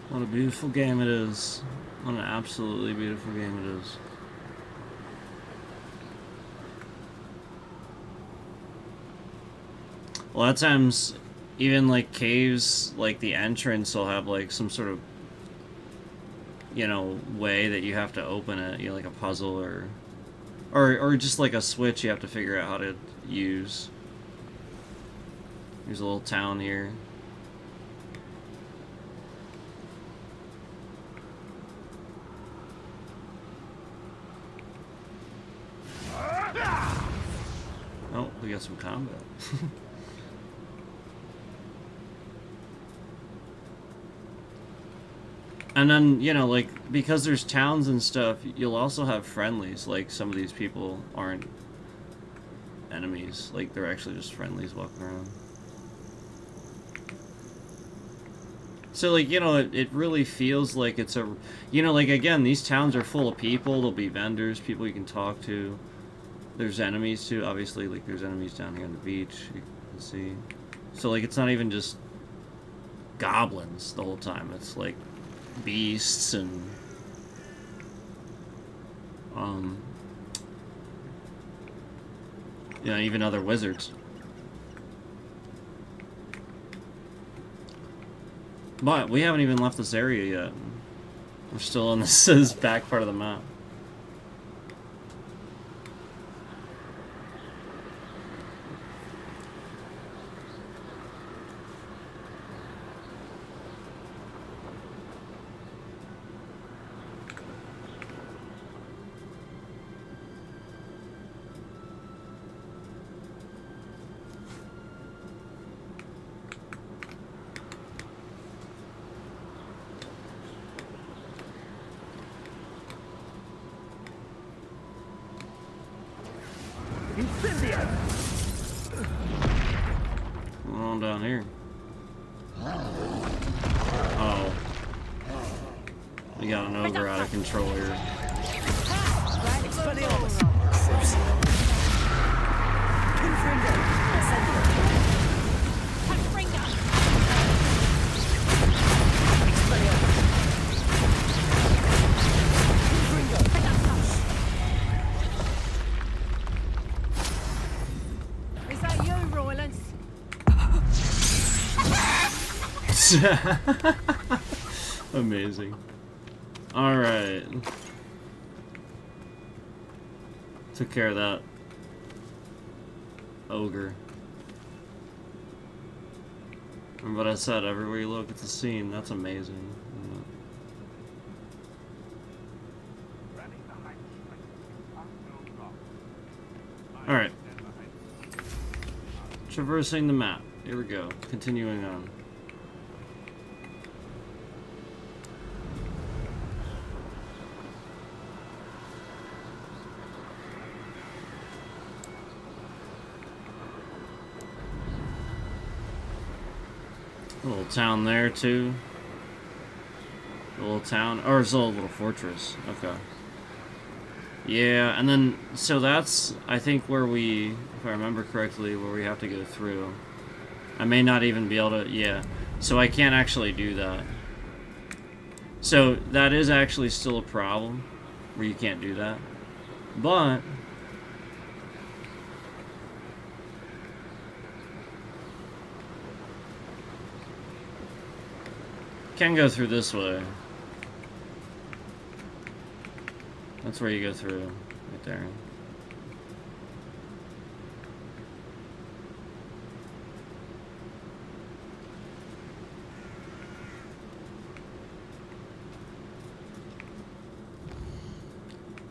What a beautiful game it is. What an absolutely beautiful game it is. A lot of times, even like caves, like the entrance will have like some sort of, you know, way that you have to open it, you know, like a puzzle or just like a switch you have to figure out how to use. There's a little town here. Oh, we got some combat. And then, you know, like, because there's towns and stuff, you'll also have friendlies. Like, some of these people aren't enemies. Like, they're actually just friendlies walking around. So, like, you know, it really feels like it's a... You know, like, again, these towns are full of people. There'll be vendors, people you can talk to. There's enemies, too. Obviously, like, there's enemies down here on the beach. You can see. So, like, it's not even just goblins the whole time. It's, like, beasts and... you know, even other wizards. But we haven't even left this area yet. We're still on this back part of the map. What's on down here? Oh. We got an ogre out of control here. Amazing. Alright. Took care of that ogre. Remember what I said, everywhere you look, it's a scene. That's amazing. Alright. Traversing the map. Here we go. Continuing on. A little town there too. A little town, or it's a little fortress. Okay. Yeah, and then so that's I think where we, if I remember correctly, where we have to go through. I may not even be able to. Yeah, so I can't actually do that. So that is actually still a problem, where you can't do that, but. Can go through this way. That's where you go through, right there.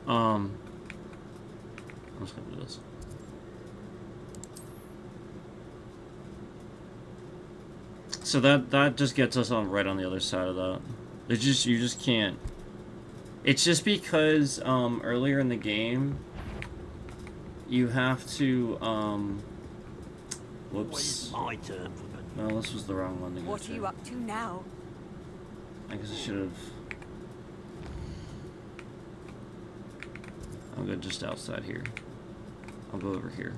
I'm just gonna do this. So that just gets us on right on the other side of that. It's just you just can't. It's just because earlier in the game you have to whoops. My turn for the... No, this was the wrong one to go What are to. you up to now? I guess I should have. I'll go just outside here. I'll go over here.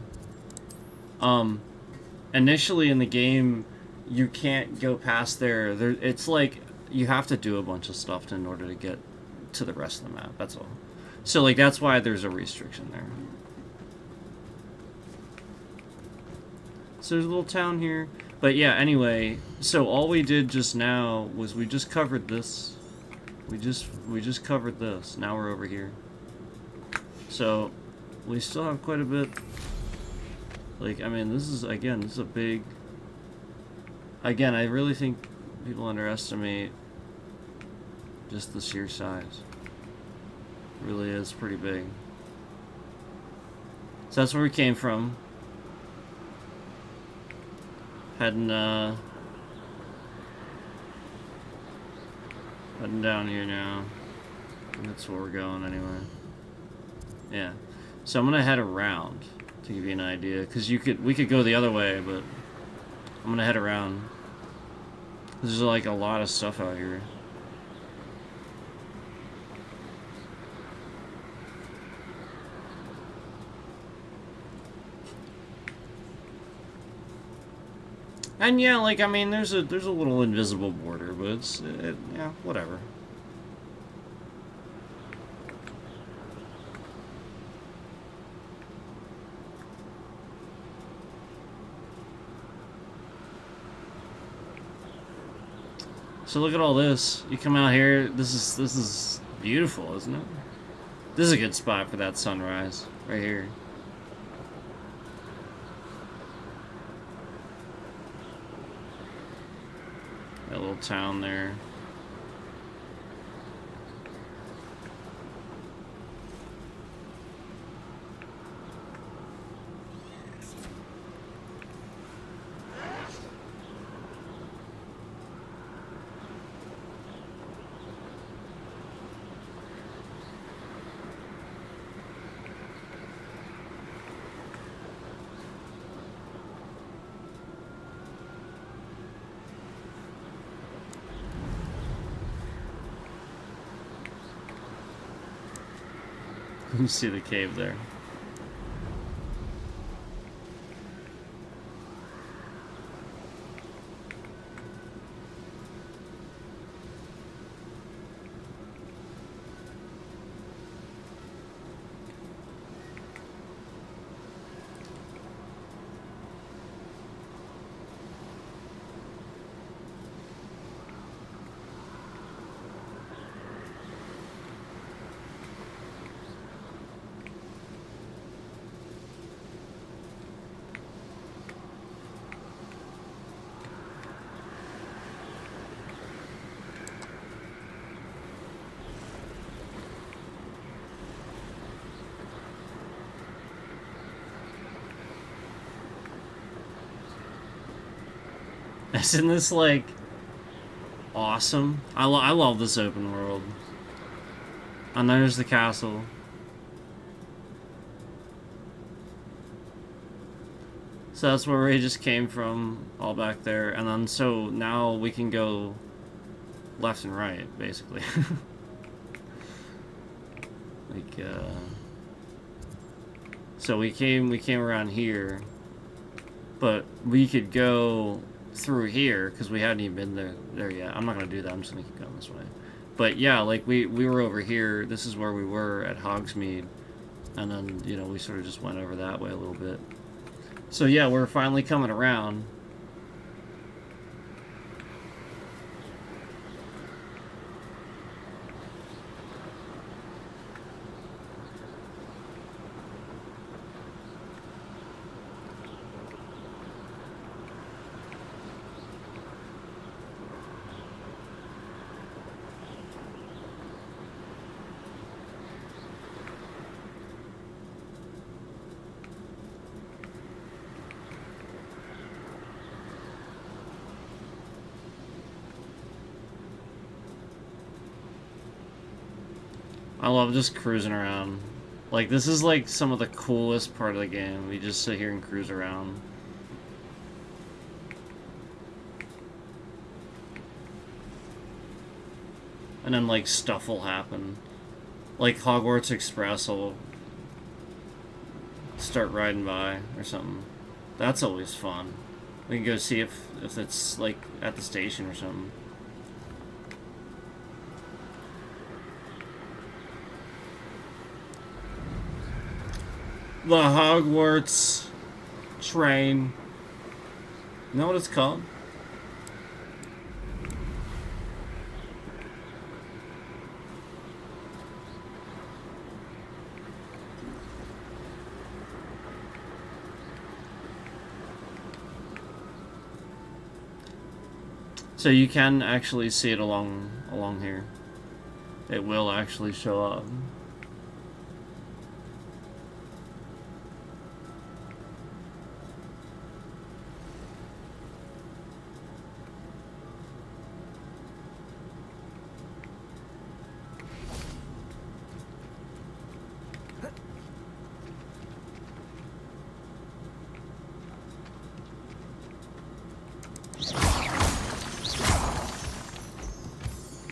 Initially in the game, you can't go past there. It's like you have to do a bunch of stuff in order to get to the rest of the map. That's all. So like that's why there's a restriction there. So there's a little town here. But yeah, anyway, so all we did just now was we just covered this. We just covered this. Now we're over here. So we still have quite a bit. Like, I mean, this is a big. Again, I really think people underestimate just the sheer size. It really is pretty big. So that's where we came from. Heading down here now. That's where we're going anyway. Yeah. So I'm gonna head around to give you an idea, because we could go the other way, but I'm gonna head around. There's like a lot of stuff out here. And yeah, like I mean, there's a little invisible border, but yeah, whatever. So look at all this. You come out here. This is beautiful, isn't it? This is a good spot for that sunrise right here. That little town there. You see the cave there. Isn't this like awesome? I love this open world. And there's the castle. So that's where we just came from, all back there, and then so now we can go left and right, basically. Like, so we came around here, but we could go through here because we hadn't even been there yet. I'm not gonna do that. I'm just gonna keep going this way. But yeah, like we were over here. This is where we were at Hogsmeade, and then you know we sort of just went over that way a little bit. So yeah, we're finally coming around. I love just cruising around. Like, this is like some of the coolest part of the game. We just sit here and cruise around. And then like stuff will happen. Like Hogwarts Express will start riding by or something. That's always fun. We can go see if it's like at the station or something. The Hogwarts train. You know what it's called? So you can actually see it along here. It will actually show up.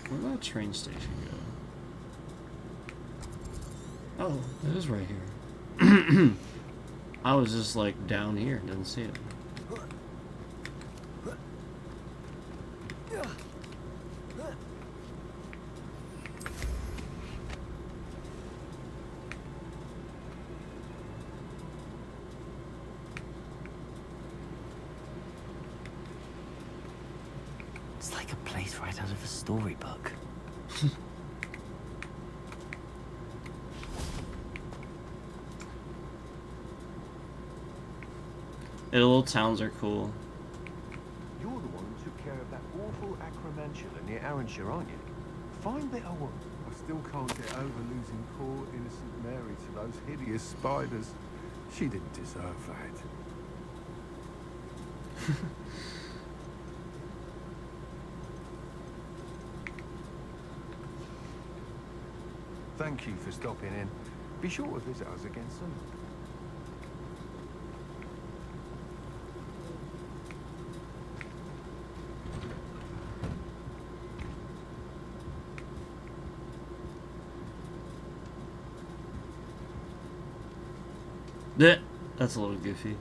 Where'd that train station go? Oh, it is right here. I was just like down here, didn't see it. It's like a place right out of a storybook. The little towns are cool. You're the one who took care of that awful acromantula near Arranshire, aren't you? Fine bit of work. I still can't get over losing poor innocent Mary to those hideous spiders. She didn't deserve that. Thank you for stopping in. Be sure to visit us again soon. That's a little goofy.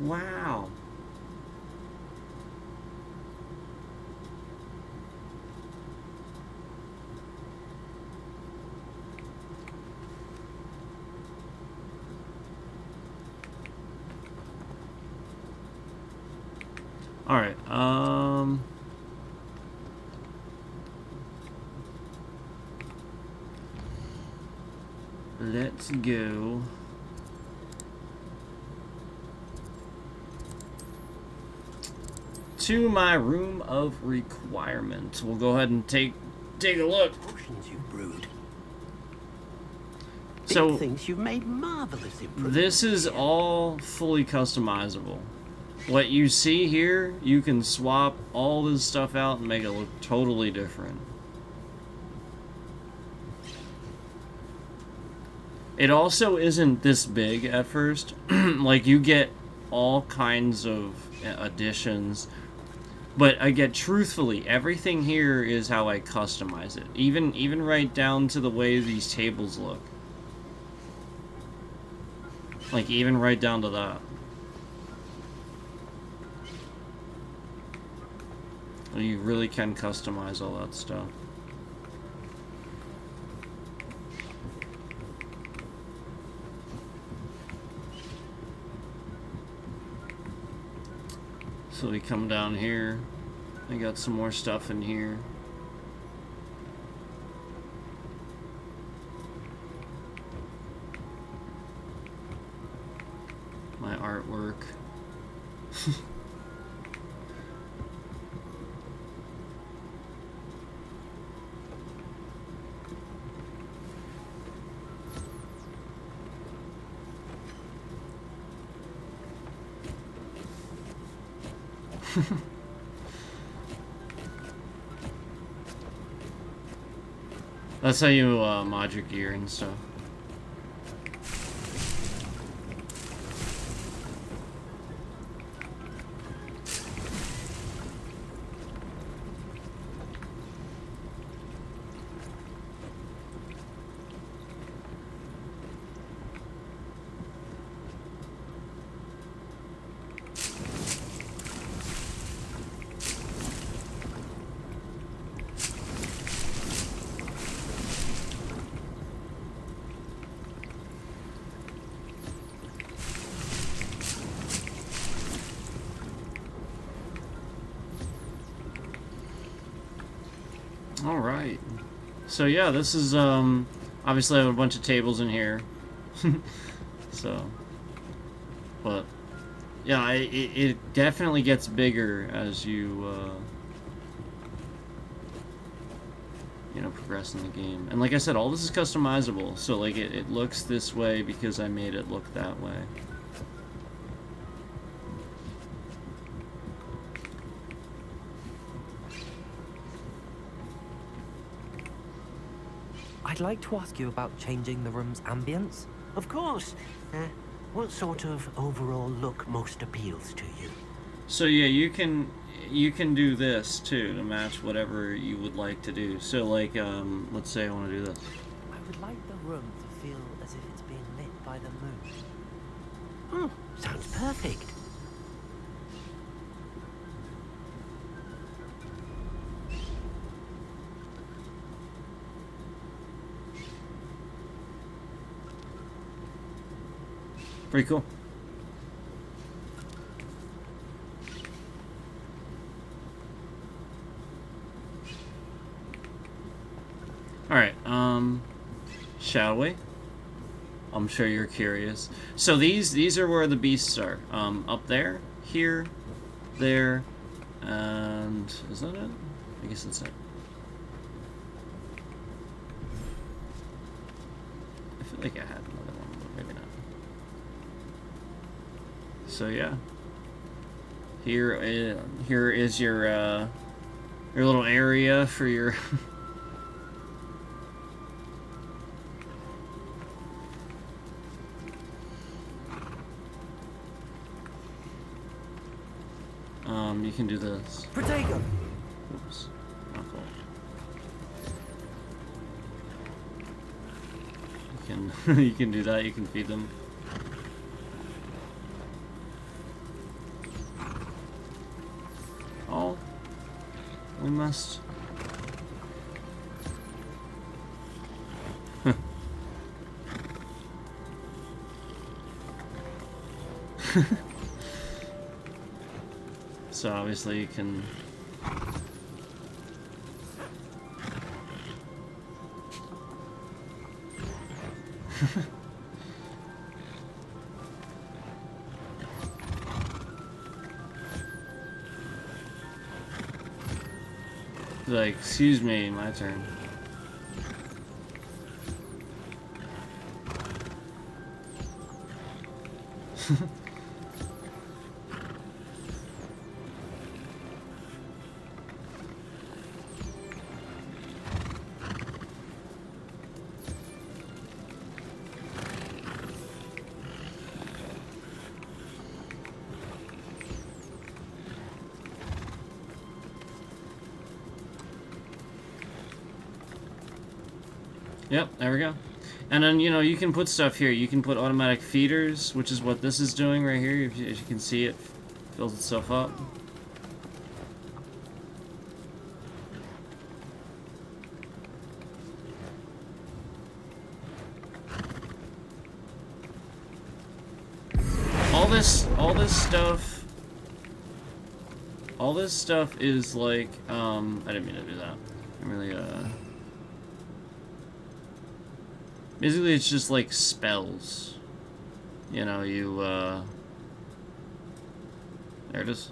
Wow. All right. Let's go. To my room of requirement. We'll go ahead and take a look. Potions you've brewed. So Big things you've made marvelous improvements. this is all fully customizable. What you see here, you can swap all this stuff out and make it look totally different. It also isn't this big at first. Like, you get all kinds of additions. But I get, truthfully, everything here is how I customize it. Even right down to the way these tables look. Like, even right down to that. You really can customize all that stuff. So we come down here. I got some more stuff in here. My artwork. That's how you mod your gear and stuff. Alright. So yeah, this is, obviously I have a bunch of tables in here. So. But, yeah, it definitely gets bigger as you, you know, progress in the game. And like I said, all this is customizable. So, like, it looks this way because I made it look that way. I'd like to ask you about changing the room's ambience. Of course. What sort of overall look most appeals to you? So yeah, you can do this too to match whatever you would like to do. So like, let's say I want to do this. I would like the room to feel as if it's being lit by the moon. Oh, sounds perfect. Pretty cool. Alright, shall we? I'm sure you're curious. So these are where the beasts are. Up there, here, there, and is that it? I guess that's it. I feel like I had another one, but maybe not. So yeah, here is your little area for your you can do this. Protego! Oops, not cool. You can you can do that. You can feed them. We must. So obviously you can. Like, excuse me, my turn. Yep, there we go. And then, you know, you can put stuff here. You can put automatic feeders, which is what this is doing right here. If you can see, it fills itself up. All this stuff is like, I didn't mean to do that. I'm really, basically, it's just like spells. You know, there it is.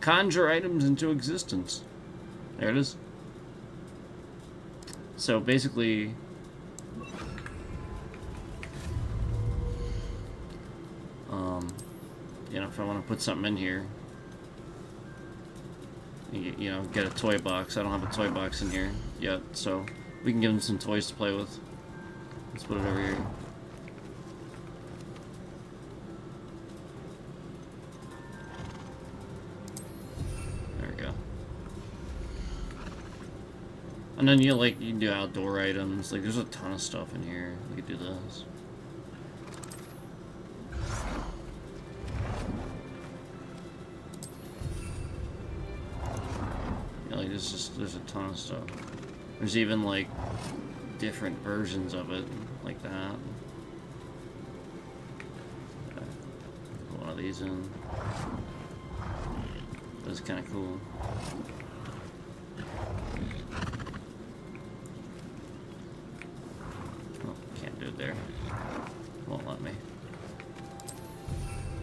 Conjure items into existence. There it is. So basically, you know, if I want to put something in here, you know, get a toy box. I don't have a toy box in here yet, so we can give them some toys to play with. Let's put it over here. There we go. And then you can do outdoor items. Like, there's a ton of stuff in here. We could do this. Yeah, like there's a ton of stuff. There's even like different versions of it, like that. Put one of these in. That's kind of cool. Oh, can't do it there. Won't let me.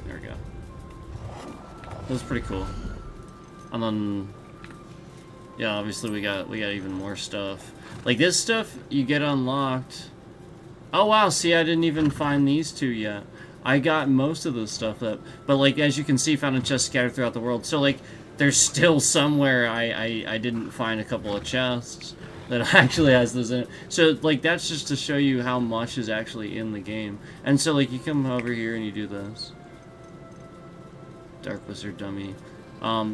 There we go. That was pretty cool. And then, yeah, obviously we got even more stuff. Like, this stuff you get unlocked. Oh wow, see, I didn't even find these two yet. I got most of the stuff up, but like, as you can see, found in chests scattered throughout the world. So like, there's still somewhere I didn't find a couple of chests that actually has those in it. So like, that's just to show you how much is actually in the game. And so like, you come over here and you do this. Dark Wizard dummy.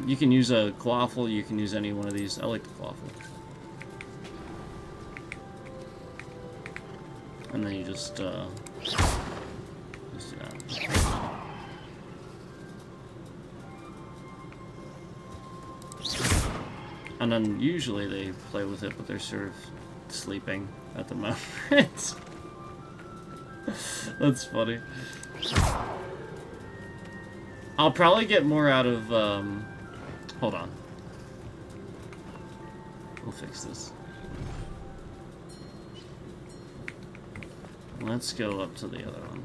You can use a Clawful, you can use any one of these. I like the Clawful. And then you just do that. And then usually they play with it, but they're sort of sleeping at the moment. That's funny. I'll probably get more out of, hold on. We'll fix this. Let's go up to the other one.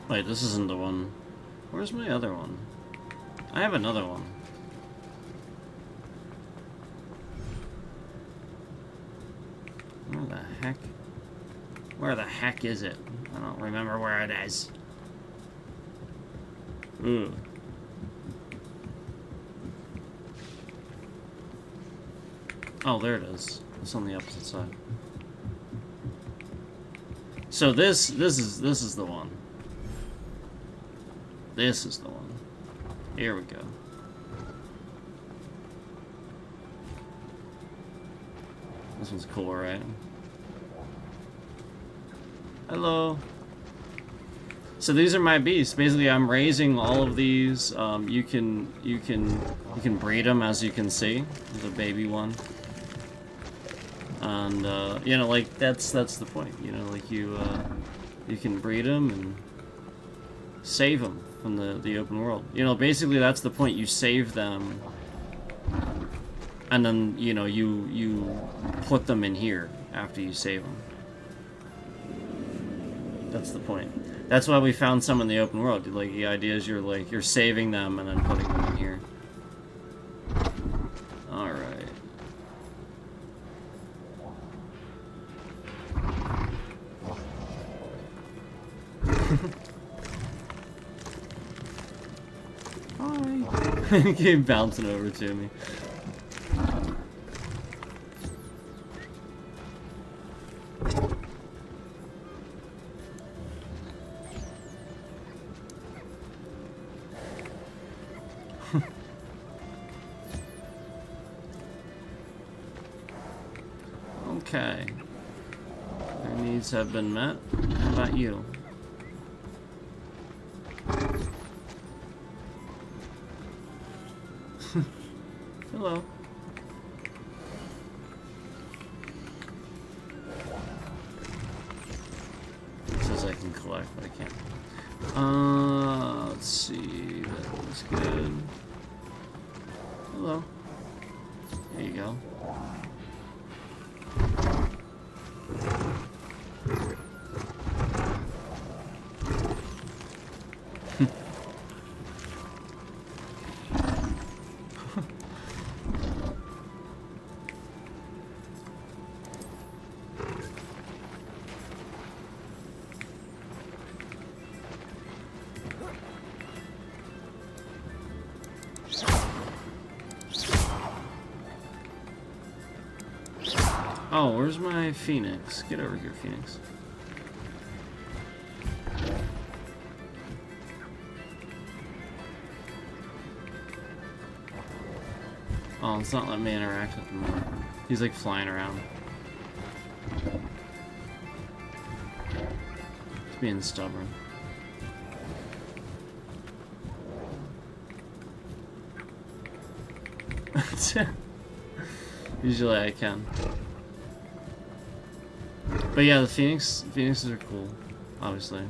Wait, this isn't the one. Where's my other one? I have another one. Where the heck? Where the heck is it? I don't remember where it is. Ooh. Oh, there it is. It's on the opposite side. So this is the one. This is the one. Here we go. This one's cool, right? Hello. So these are my beasts. Basically, I'm raising all of these. You can breed them, as you can see. There's a baby one, and you know, like that's the point. You know, like you can breed them and save them from the open world. You know, basically that's the point. You save them, and then you know you put them in here after you save them. That's the point. That's why we found some in the open world. Like, the idea is you're saving them and then putting them in here. Alright. Hi. He came bouncing over to me. Okay. Their needs have been met. How about you? Hello. It says I can collect, but I can't. Let's see. That looks good. Hello. There you go. Oh, where's my Phoenix? Get over here, Phoenix. Oh, it's not letting me interact with him more. He's like flying around. He's being stubborn. Usually I can. But yeah, the Phoenixes are cool, obviously.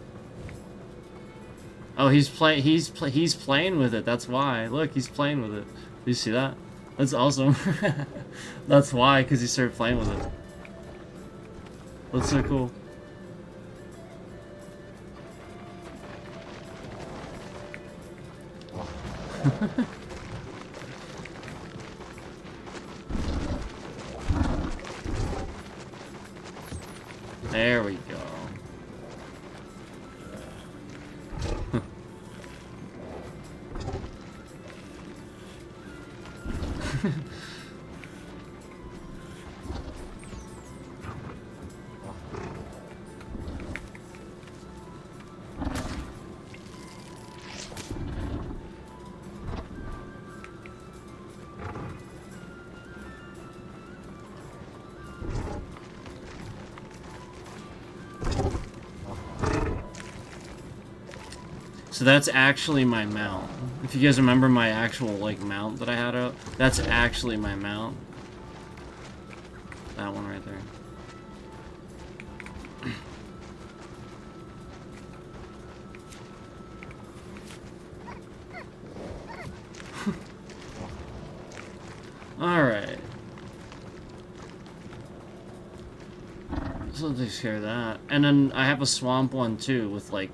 Oh, he's playing with it. That's why. Look, he's playing with it. Do you see that? That's awesome. That's why, because he started playing with it. That's so cool. There we go. So that's actually my mount. If you guys remember my actual, like, mount that I had out, that's actually my mount. That one right there. Alright. So let's take care of that. And then I have a swamp one too, with like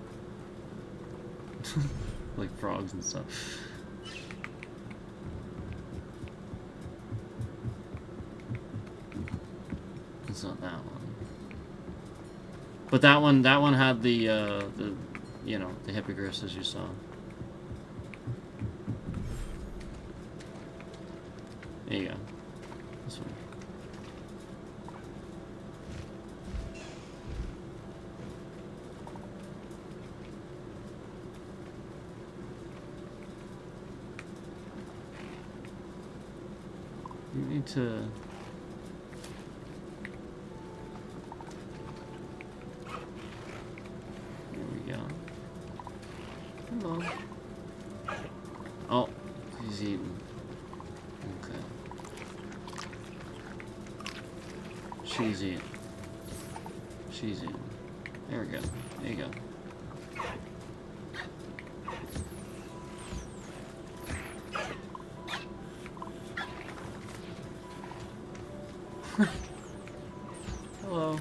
like frogs and stuff. It's not that one. But that one had the you know, the hippogriffs, as you saw. There you go. This one. You need to... Come on. Oh, he's eating. Okay. She's eating. She's eating. There we go. There you go. Hello.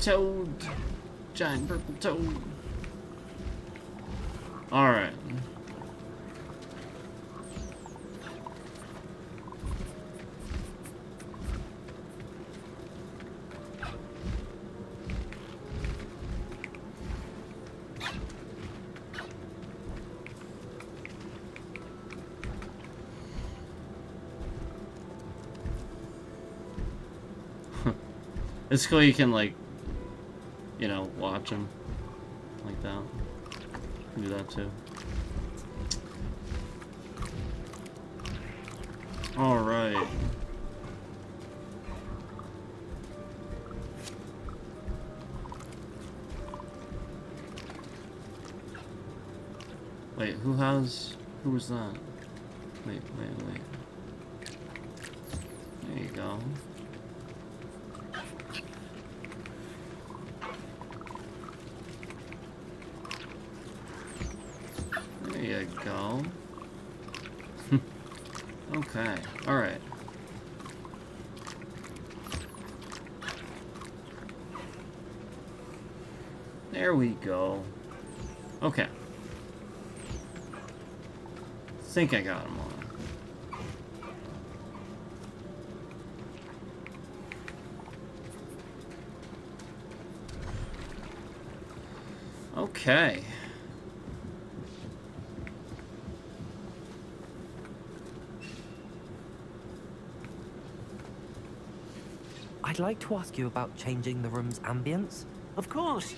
Toad. Giant purple toad. Alright. It's cool you can, like, you know, watch them like that. Do that too. Alright. Wait, who was that? Wait. There you go. There you go. Okay, alright. There we go. Okay. Think I got them all. Okay. I'd like to ask you about changing the room's ambience. Of course.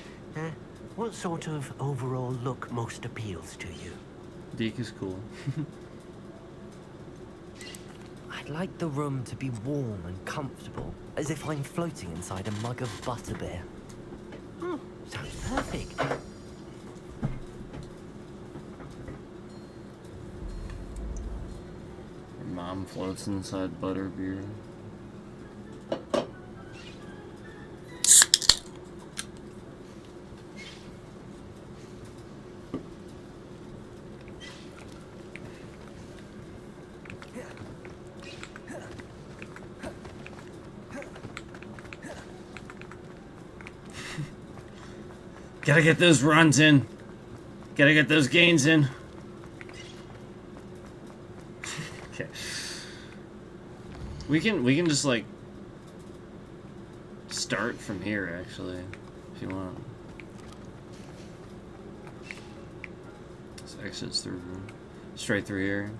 What sort of overall look most appeals to you? Deke is cool. I'd like the room to be warm and comfortable, as if I'm floating inside a mug of butterbeer. Oh, sounds perfect. Your mom floats inside butterbeer. Gotta get those runs in. Gotta get those gains in. Okay. We can just like start from here actually, if you want. This exits through straight through here.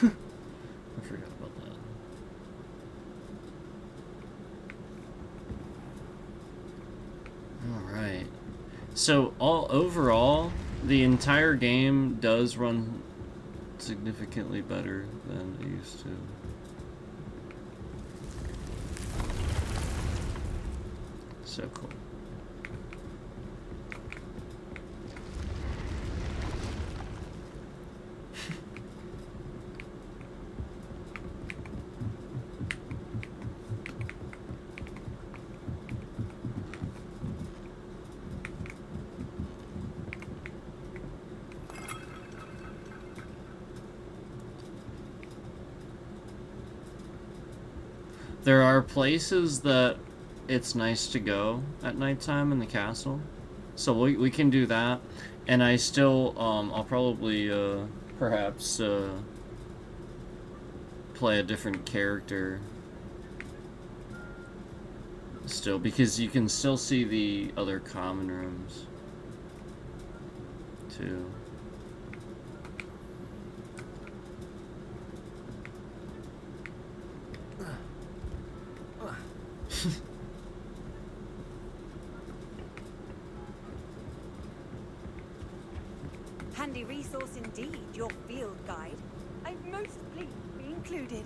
I forgot about that. Alright. So, overall, the entire game does run significantly better than it used to. So cool. There are places that it's nice to go at nighttime in the castle, so we can do that. And I still, I'll probably, perhaps, play a different character still, because you can still see the other common rooms too. Handy resource indeed, your field guide. I'm most pleased to be included.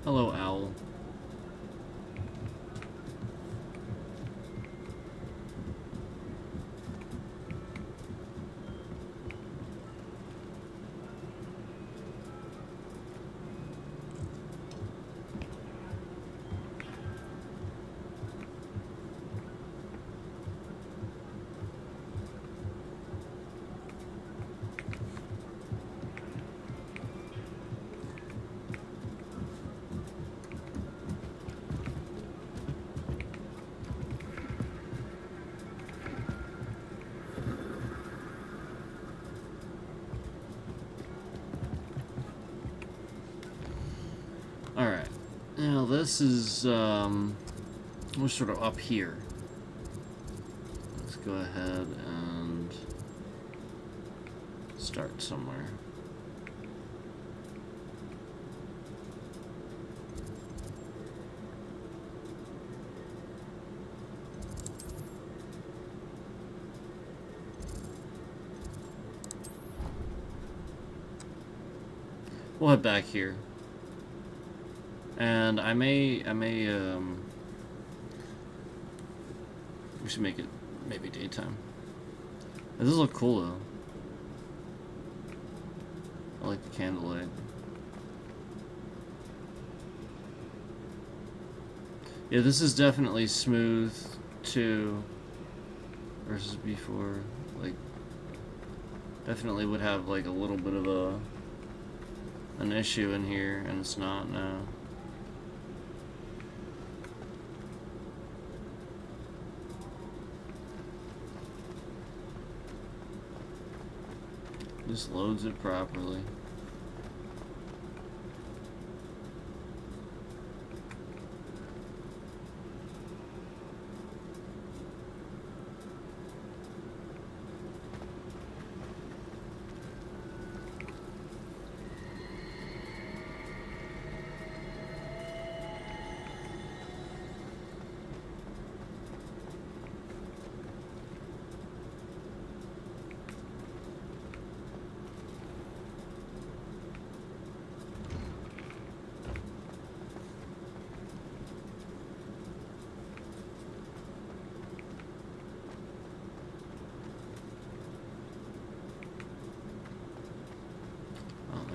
Hello, owl. Alright, now this is, we're sort of up here. Let's go ahead and start somewhere. We'll head back here. And I may, we should make it maybe daytime. This look cool though. I like the candlelight. Yeah, this is definitely smooth too, versus before. Like, definitely would have like a little bit of an issue in here, and it's not now. Just loads it properly.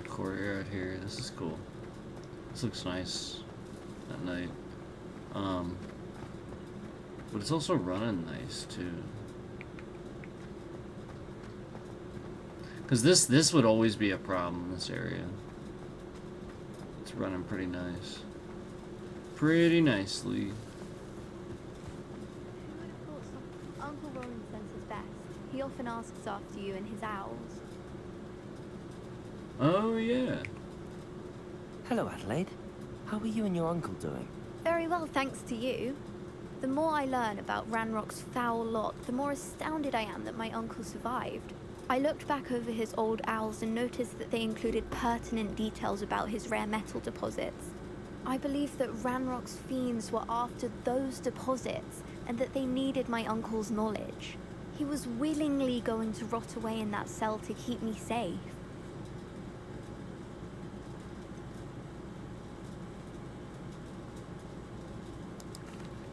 Courtyard here. This is cool. This looks nice at night. But it's also running nice too. Cause this would always be a problem in this area. It's running pretty nice. Pretty nicely. Uncle Roland sends his best. He often asks after you and his owls. Oh, yeah. Hello, Adelaide. How are you and your uncle doing? Very well, thanks to you. The more I learn about Ranrock's foul lot, the more astounded I am that my uncle survived. I looked back over his old owls and noticed that they included pertinent details about his rare metal deposits. I believe that Ranrock's fiends were after those deposits and that they needed my uncle's knowledge. He was willingly going to rot away in that cell to keep me safe.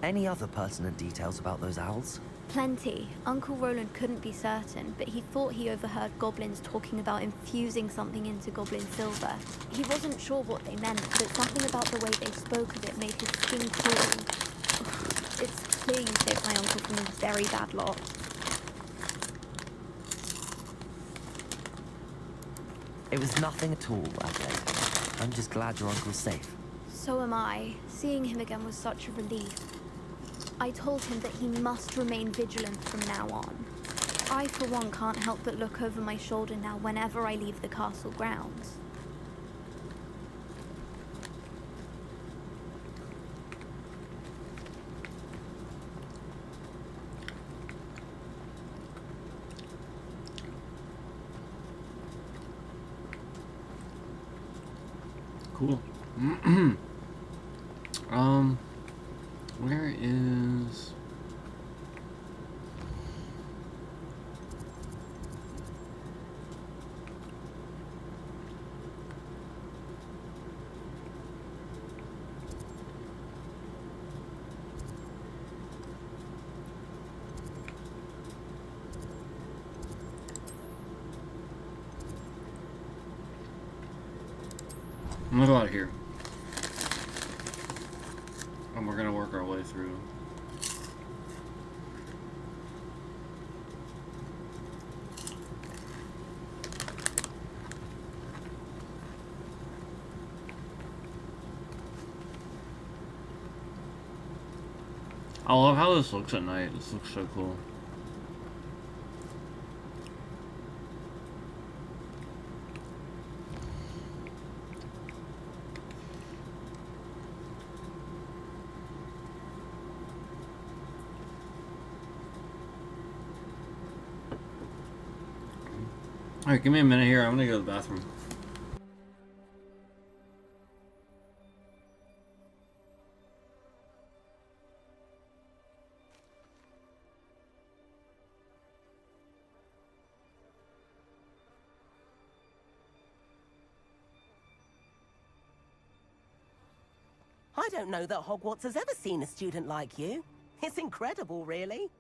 Any other pertinent details about those owls? Plenty. Uncle Roland couldn't be certain, but he thought he overheard goblins talking about infusing something into goblin silver. He wasn't sure what they meant, but something about the way they spoke of it made his skin crawl. It's clear you saved my uncle from a very bad lot. It was nothing at all, Adelaide. I'm just glad your uncle's safe. So am I. Seeing him again was such a relief. I told him that he must remain vigilant from now on. I, for one, can't help but look over my shoulder now whenever I leave the castle grounds. Cool. Where is... I'm gonna go out of here. And we're gonna work our way through. I love how this looks at night. This looks so cool. Alright, give me a minute here. I'm gonna go to the bathroom. I don't know that Hogwarts has ever seen a student like you. It's incredible, really.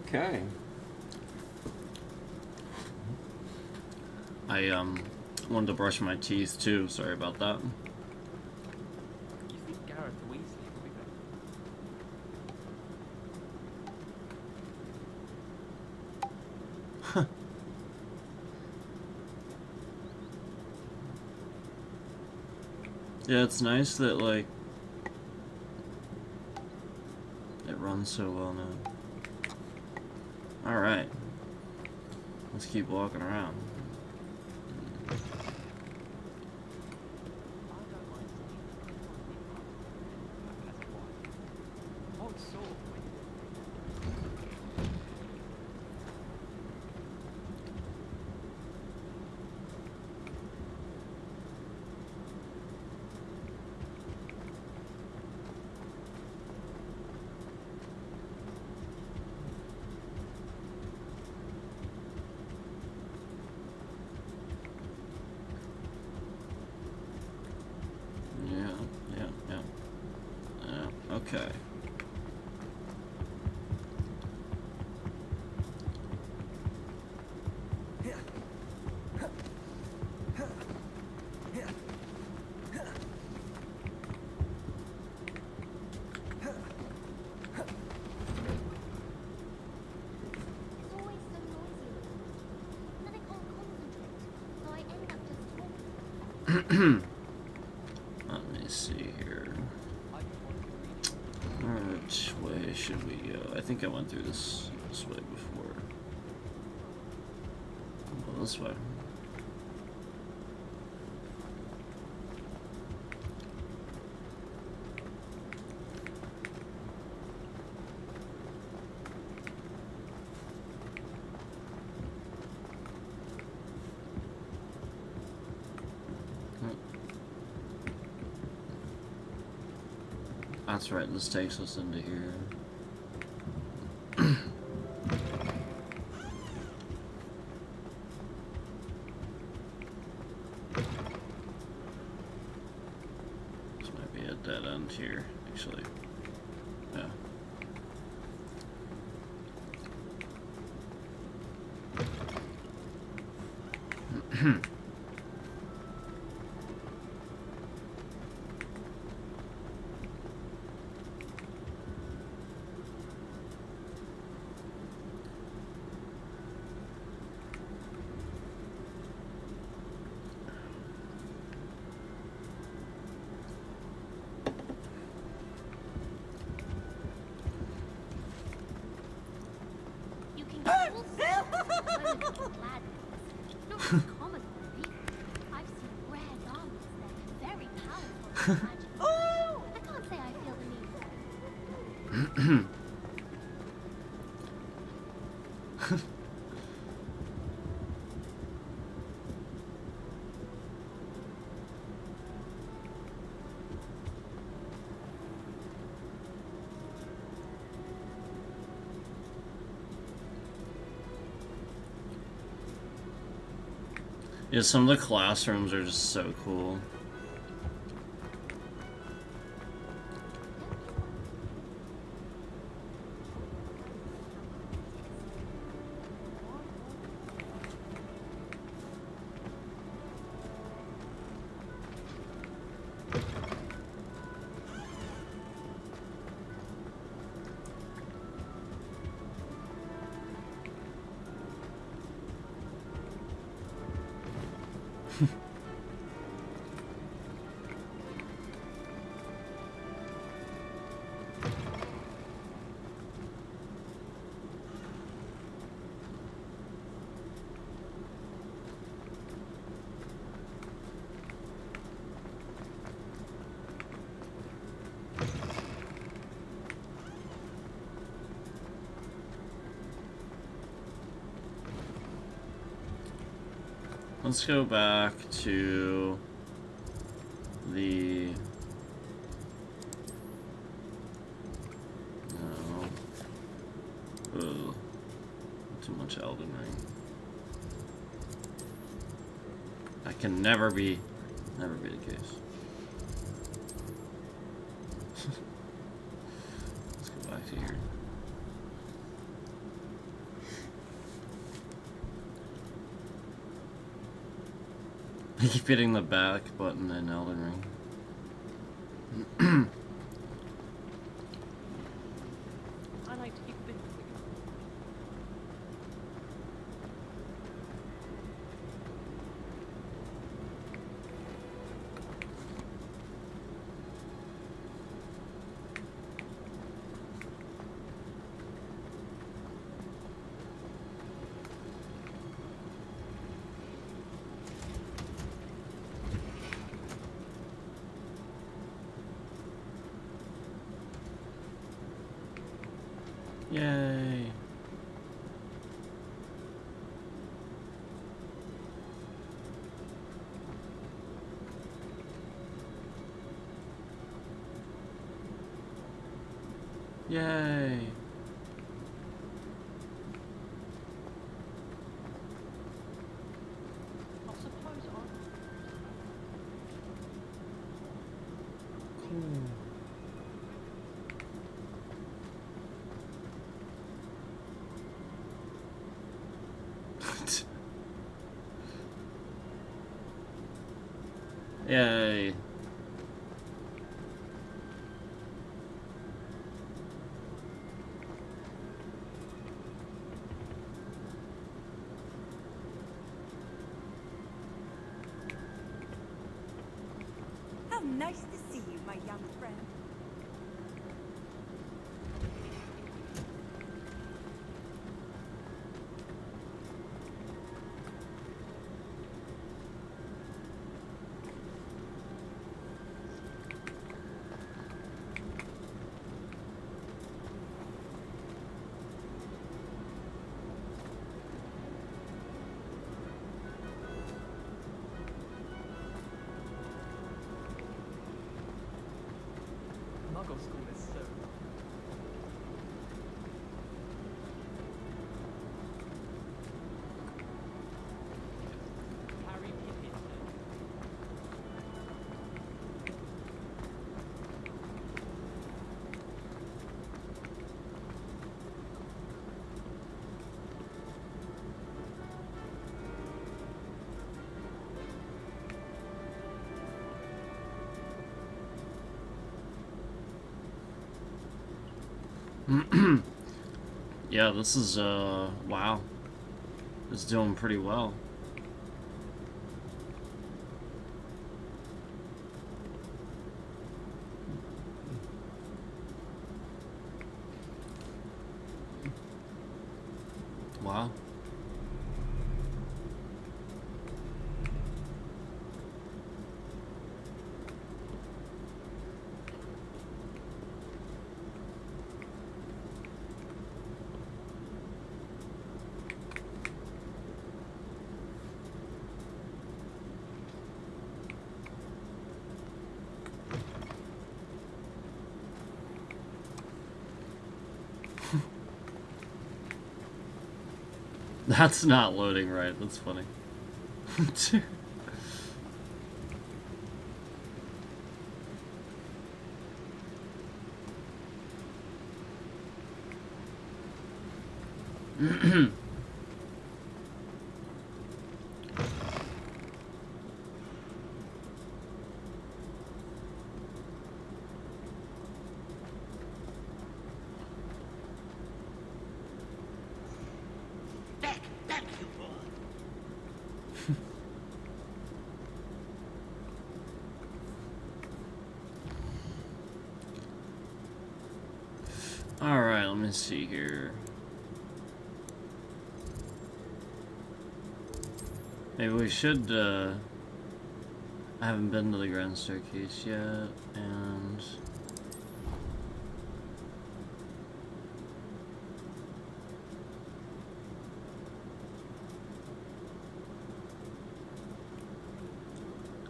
Okay. I wanted to brush my teeth too. Sorry about that. You think Gareth Weasley would be better? Yeah, it's nice that like it runs so well now. All right, let's keep walking around. Okay. Let me see here. Which way should we go? I think I went through this way before. Well, this way. That's right, this takes us into here. This might be a dead end here, actually. Yeah. Yeah, some of the classrooms are just so cool. Let's go back to the... No. Ugh. Too much Elden Ring. That can never be the case. Let's go back to here. I keep hitting the back button in Elden Ring. I like to keep busy. Yay. Yay. I suppose I... Cool. Yay. How nice to see you, my young friend. Muggle school is so... Harry Pippin. Yeah, this is, wow. It's doing pretty well. Wow. That's not loading right. That's funny. Back, you boy. Alright, let me see here. Maybe we should, I haven't been to the Grand Staircase yet, and...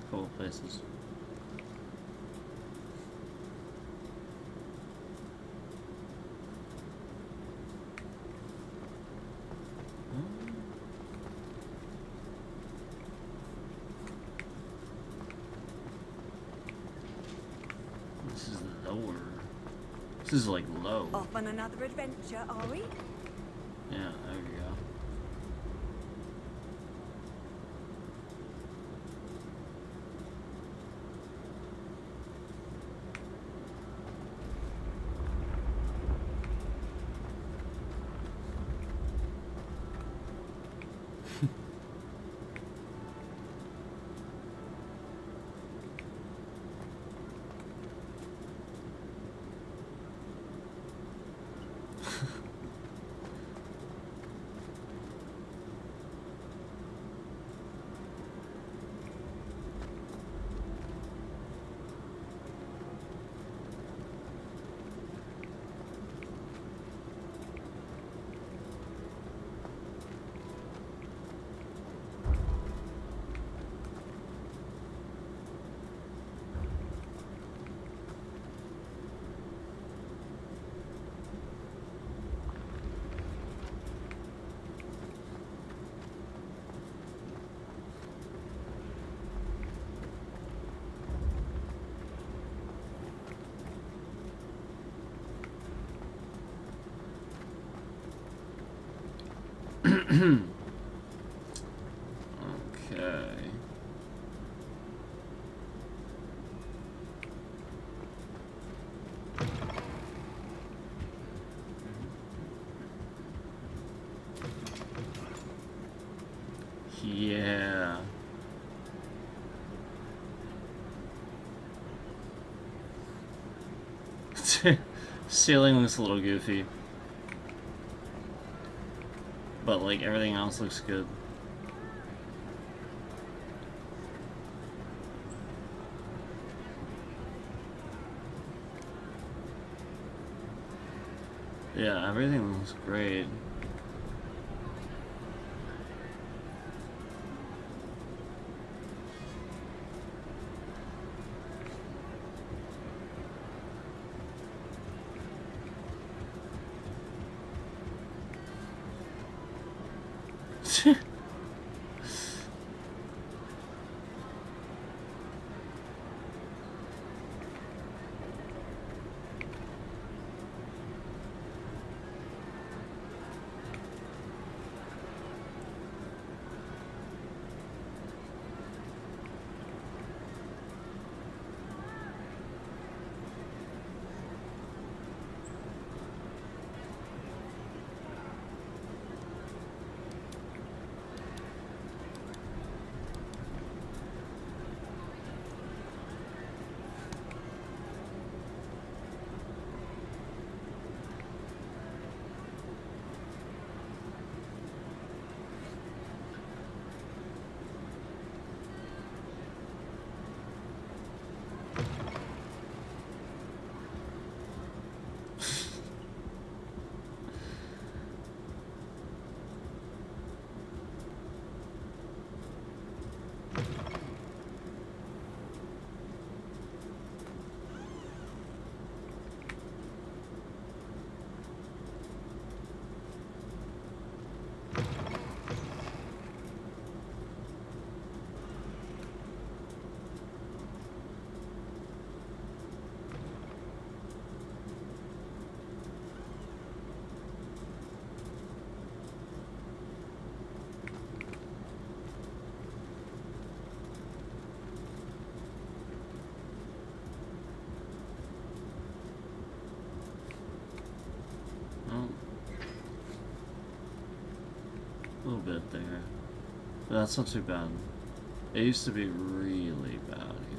Cool places. This is lower. This is like low. Off on another adventure, are we? Yeah, there we go. Okay. Yeah. Ceiling looks a little goofy. But like everything else looks good. Yeah, everything looks great. A little bit there. But that's not too bad. It used to be really bad here.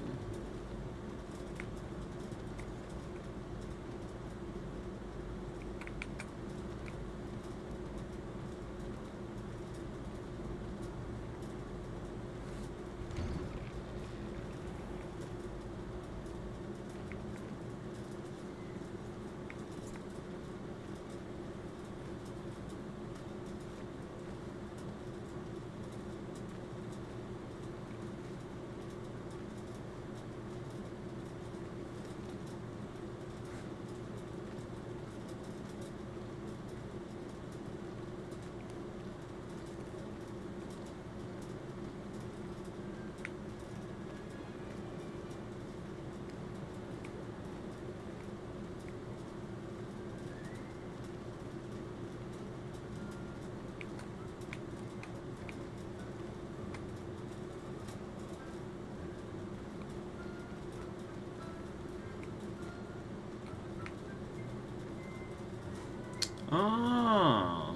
Oh.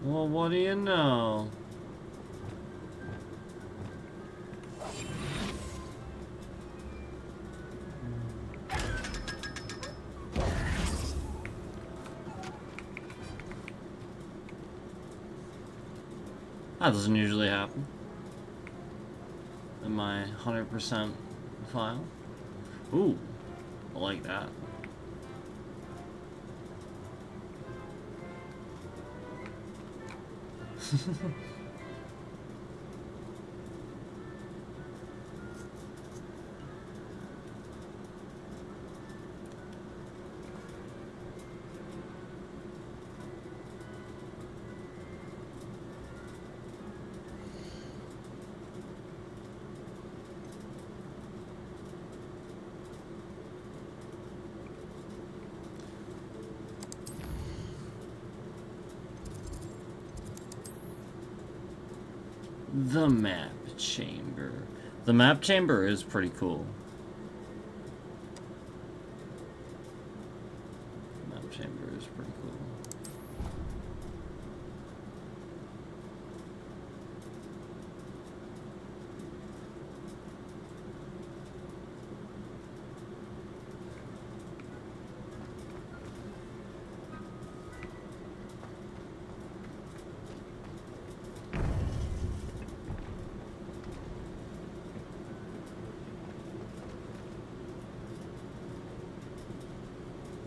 Well, what do you know? That doesn't usually happen in my 100% file. Ooh, I like that. The map chamber. The map chamber is pretty cool. The map chamber is pretty cool.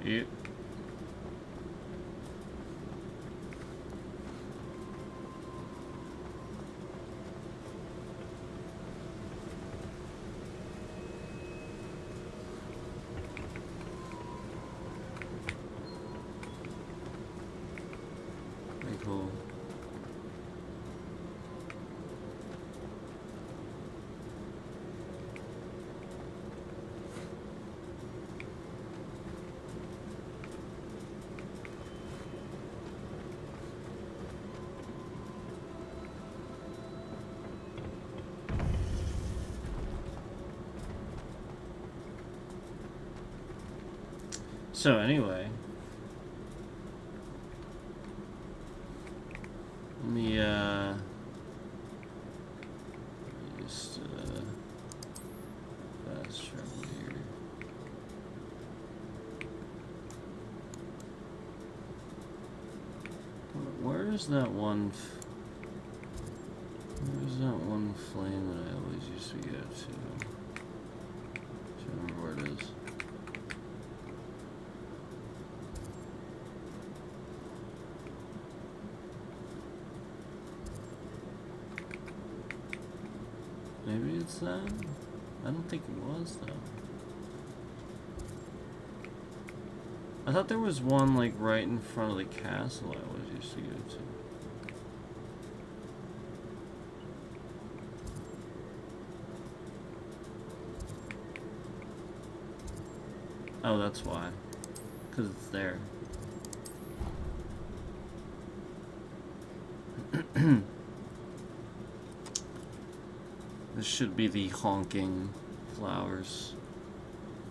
Yep. Pretty cool. So anyway, let me just fast travel here. Where's that one? Where's that one flame that I always used to go to? I don't remember where it is. Maybe it's that? I don't think it was, though. I thought there was one, like, right in front of the castle I always used to go to. Oh, that's why. Because it's there. This should be the honking flowers.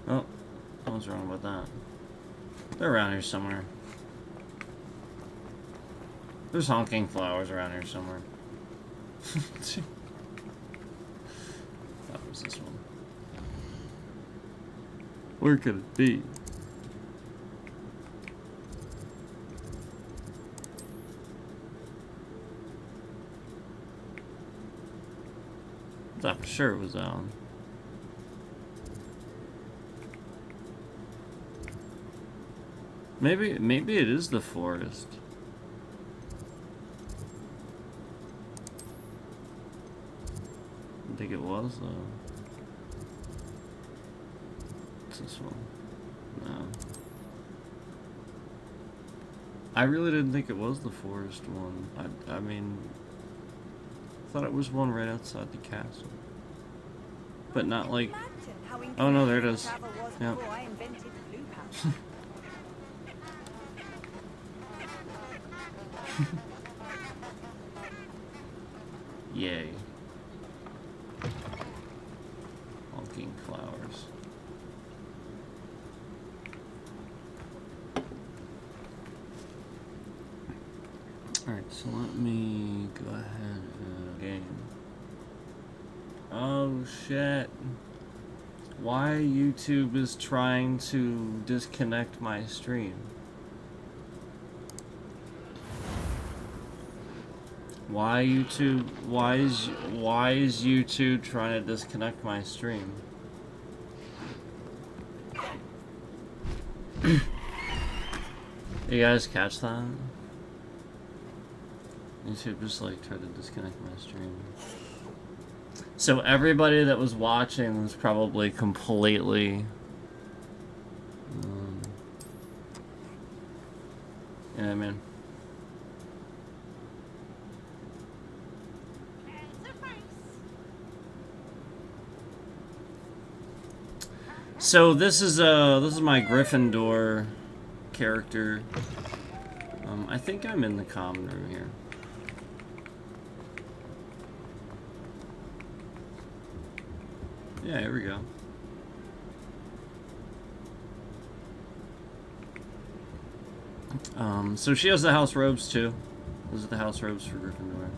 Oh, what's wrong with that? They're around here somewhere. There's honking flowers around here somewhere. That was this one. Where could it be? I thought for sure it was that one. Maybe it is the forest. I think it was though. What's this one? No. I really didn't think it was the forest one. I mean, I thought it was one right outside the castle. But not like... Oh no, there it is. Yep. Yay. Honking flowers. Alright, so let me go ahead and game. Oh shit. Why YouTube is trying to disconnect my stream. Why YouTube? Why is YouTube trying to disconnect my stream? You guys catch that? YouTube just like tried to disconnect my stream. So everybody that was watching was probably completely you know what I mean? So this is my Gryffindor character. I think I'm in the common room here. Yeah, here we go. So she has the house robes too. Those are the house robes for Gryffindor.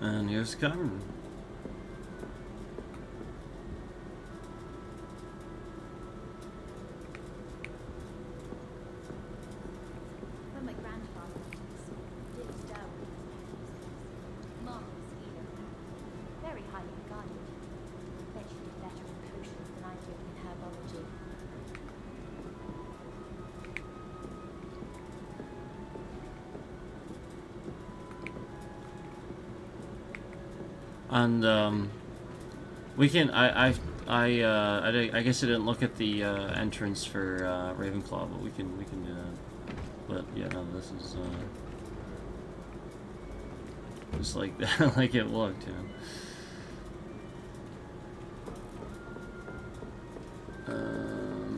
And here's the common room. When my grandfather lived down marvelous either. Very highly regarded. Bet she did better in potions than I did in herbology. And we can. I guess I didn't look at the entrance for Ravenclaw, but we can do that. But yeah, no, this is just like like it looked, you know.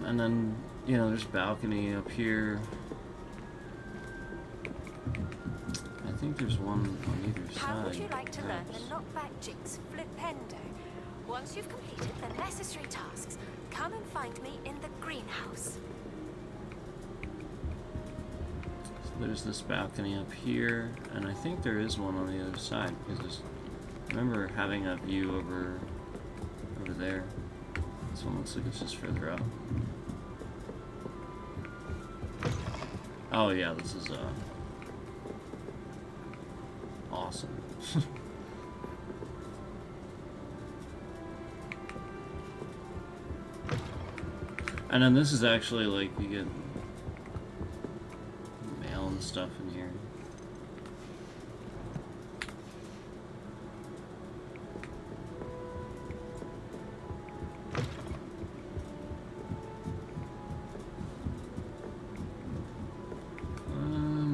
And then there's a balcony up here. I think there's one on either side. How would you like to learn perhaps. the knockback jigs flipendo? Once you've completed the necessary tasks, come and find me in the greenhouse. So there's this balcony up here, and I think there is one on the other side because I remember having a view over there. This one looks like it's just further up. Oh yeah, this is awesome. And then this is actually like you get mail and stuff in here.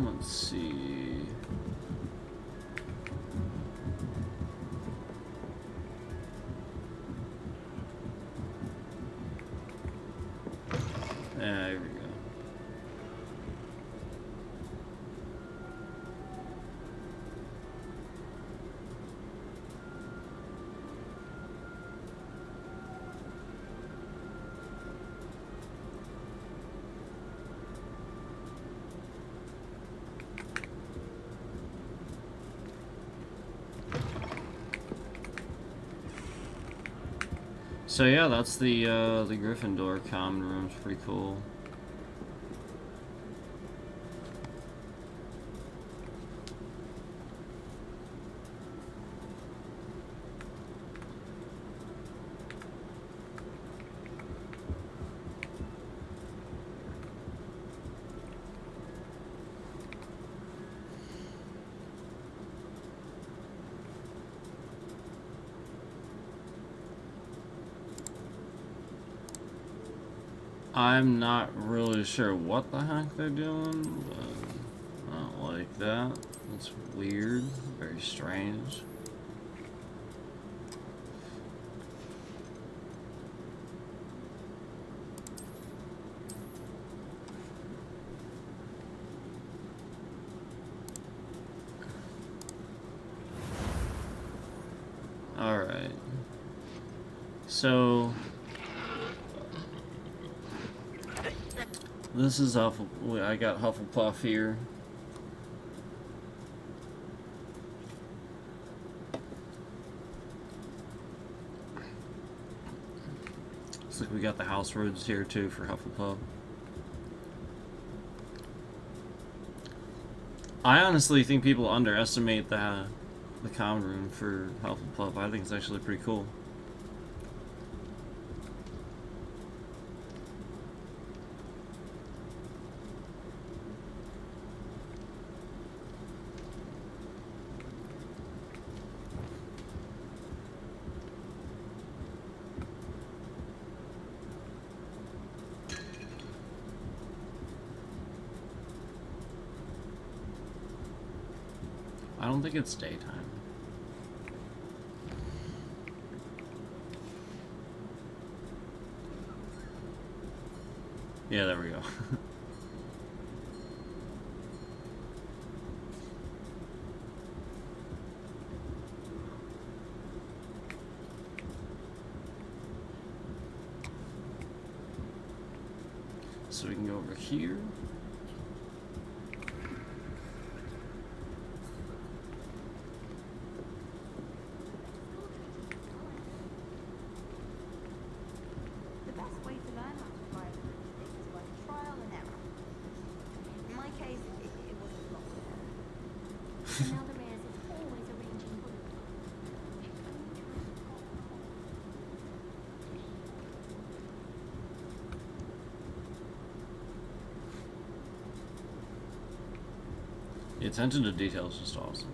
Let's see. Yeah, here we go. So yeah, that's the Gryffindor common room. It's pretty cool. I'm not really sure what the heck they're doing, but I don't like that. It's weird, very strange. Alright. So this is I got Hufflepuff here. Looks like we got the house roads here too for Hufflepuff. I honestly think people underestimate the common room for Hufflepuff. I think it's actually pretty cool. I don't think it's daytime. Yeah, there we go. So we can go over here. The best way to learn how to fire a broomstick is by trial and error. In my case, it was a lot of error. And now the mayor's is always arranging group. The attention to detail is just awesome.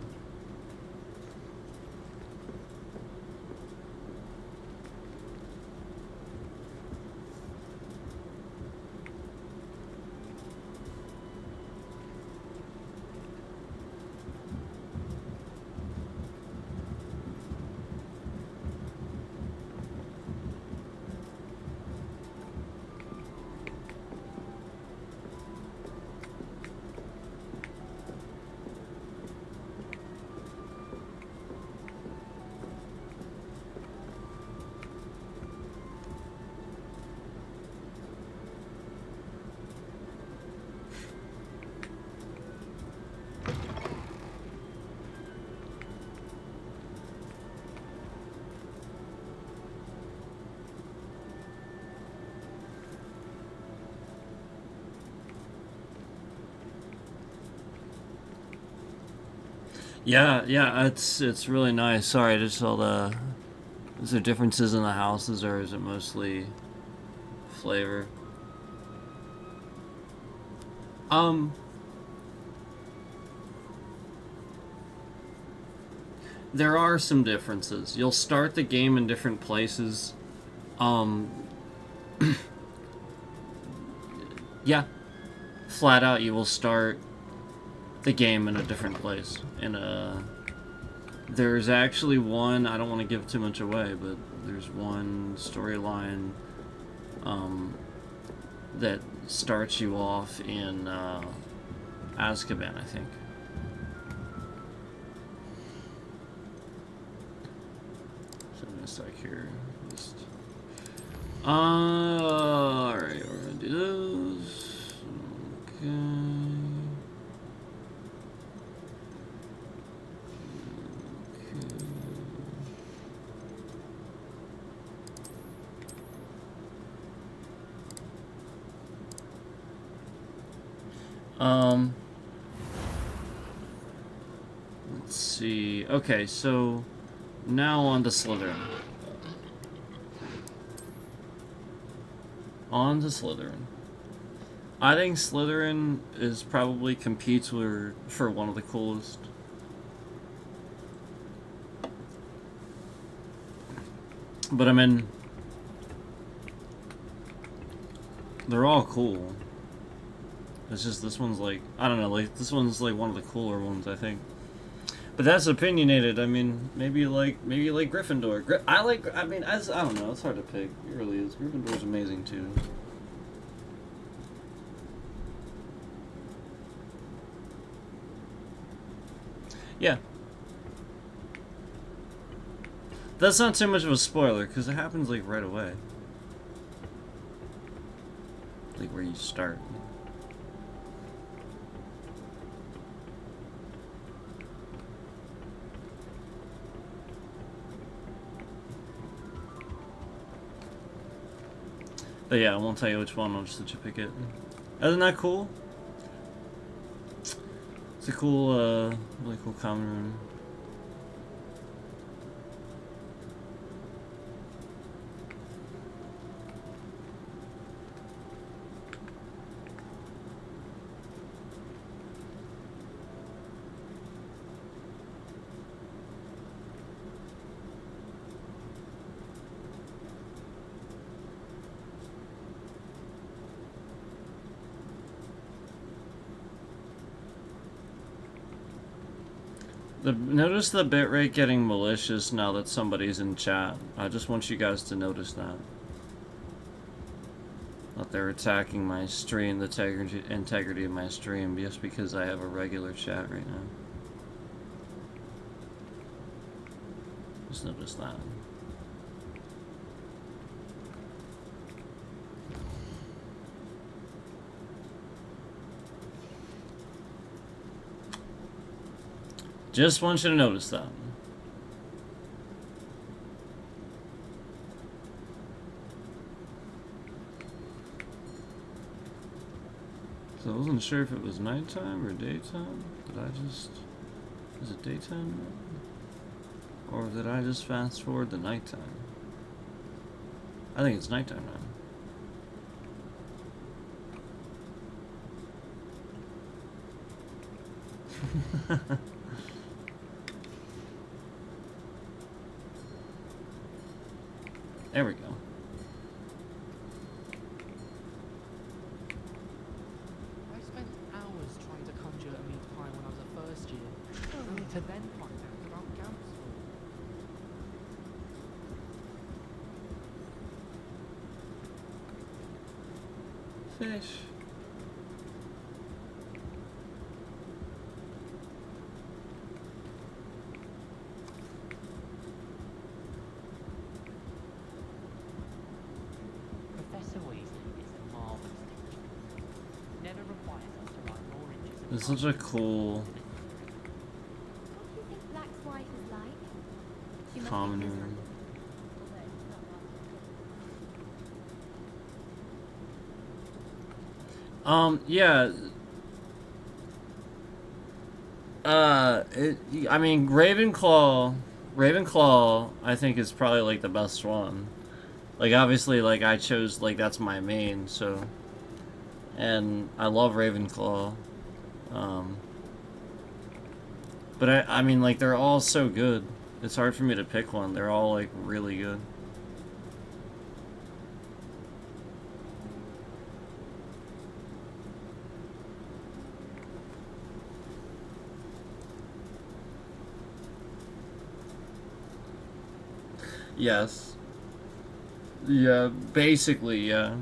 Yeah, it's really nice. Sorry, I just saw the... Is there differences in the houses, or is it mostly flavor? There are some differences. You'll start the game in different places. Yeah. Flat out, you will start the game in a different place. There's actually one, I don't want to give too much away, but there's one storyline that starts you off in Azkaban, I think. So I'm gonna start here. Just alright, we're gonna do this. Okay. Let's see. Okay, so now on to Slytherin. On to Slytherin. I think Slytherin is probably competes for one of the coolest. But I mean, they're all cool. It's just this one's like, I don't know, like this one's like one of the cooler ones, I think. But that's opinionated. I mean, maybe you like Gryffindor. I don't know, it's hard to pick. It really is. Gryffindor's amazing too. Yeah. That's not too much of a spoiler, because it happens like right away. Like where you start. But yeah, I won't tell you which one, I'll just let you pick it. Isn't that cool? It's a cool, really cool common room. Notice the bitrate getting malicious now that somebody's in chat. I just want you guys to notice that. they're attacking my stream, the integrity of my stream, just because I have a regular chat right now. Just noticed that. Just want you to notice that. So I wasn't sure if it was nighttime or daytime. Is it daytime? Or did I just fast forward to nighttime? I think it's nighttime now. There we go. I spent hours trying to conjure a meat pie when I was a first year, only to then find out about camps. Fish. Professor Weasley is a marvelous teacher. Never requires us to write more inches of It's such a cool What do you think Black's wife is like? She must be common miserable. room. Yeah. I mean, Ravenclaw, I think is probably like the best one. Like, obviously, like, I chose, like, that's my main, so. And I love Ravenclaw. But I mean, like, they're all so good. It's hard for me to pick one. They're all, like, really good. Yes. Yeah, basically, yeah.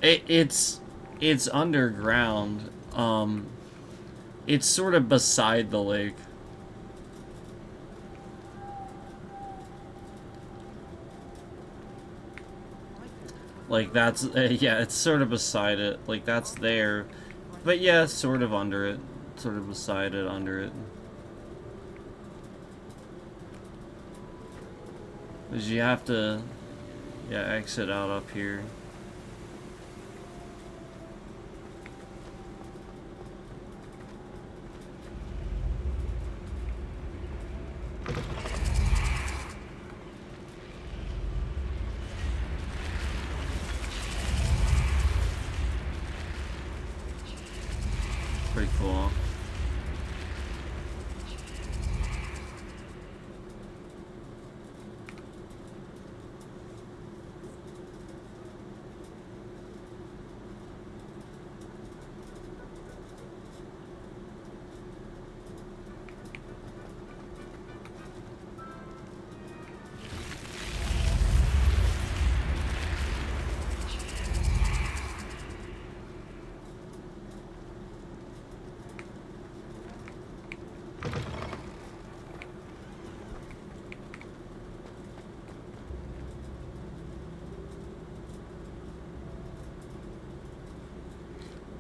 It's underground. It's sort of beside the lake. Like, that's, yeah, it's sort of beside it. Like, that's there. But yeah, sort of under it. Sort of beside it, under it. Because you have to, yeah, exit out up here. Pretty cool.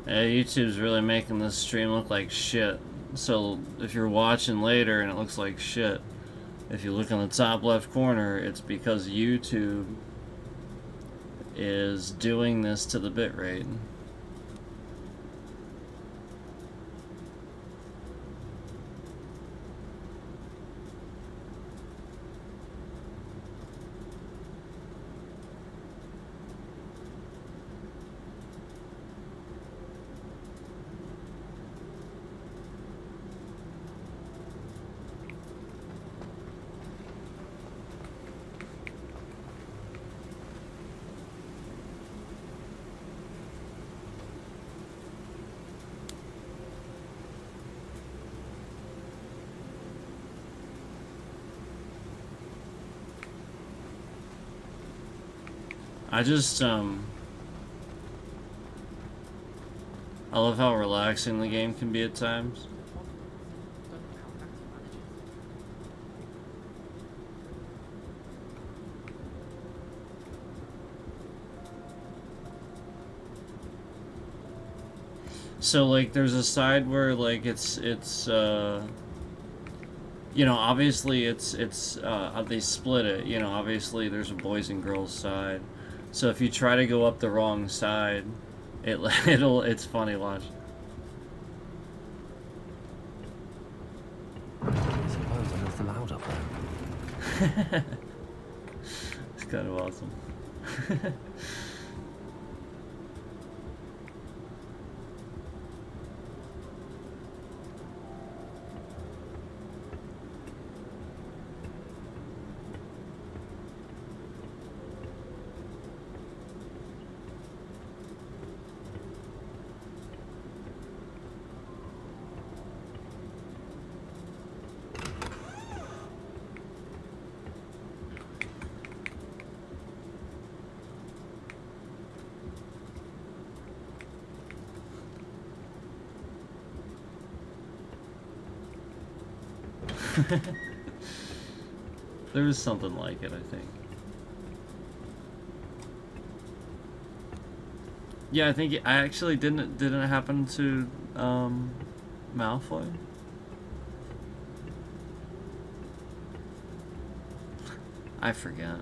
Yeah, YouTube's really making this stream look like shit. So if you're watching later and it looks like shit, if you look in the top left corner, it's because YouTube is doing this to the bitrate. I just, I love how relaxing the game can be at times. So like there's a side where like it's you know, obviously it's they split it, you know, obviously there's a boys and girls side. So if you try to go up the wrong side, it's funny, watch. I suppose I'm not allowed up there. It's kind of awesome. There was something like it, I think. Yeah, I think I actually didn't it happen to Malfoy? I forget.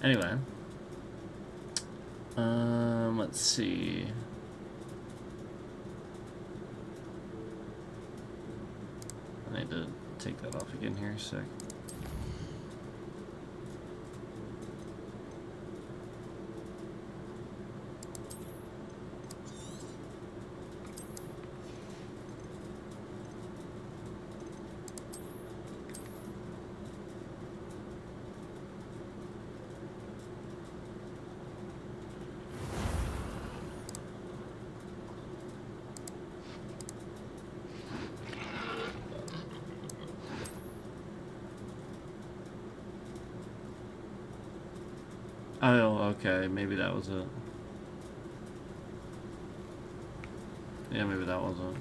Anyway, let's see. I need to take that off again here a sec. Oh, okay, maybe that was it. Yeah, maybe that was it.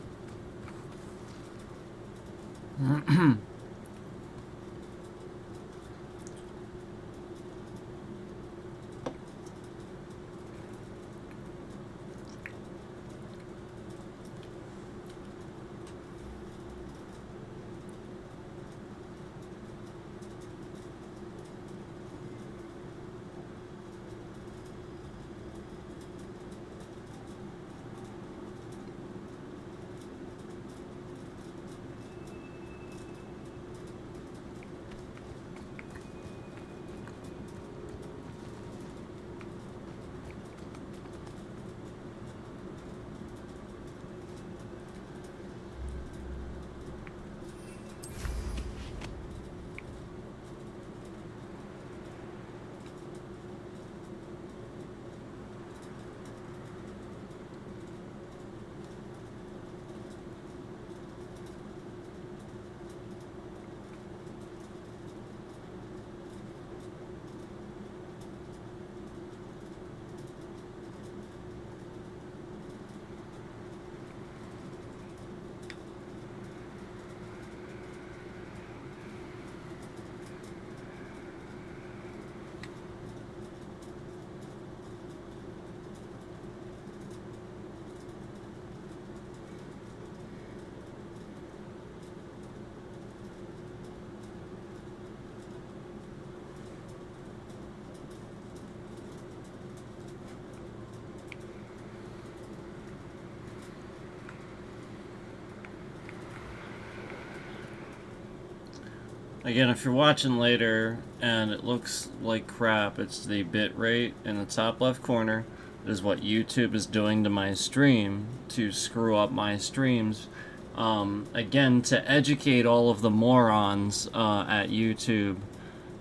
Again, if you're watching later and it looks like crap, it's the bit rate in the top left corner. It is what YouTube is doing to my stream to screw up my streams. Again, to educate all of the morons at YouTube,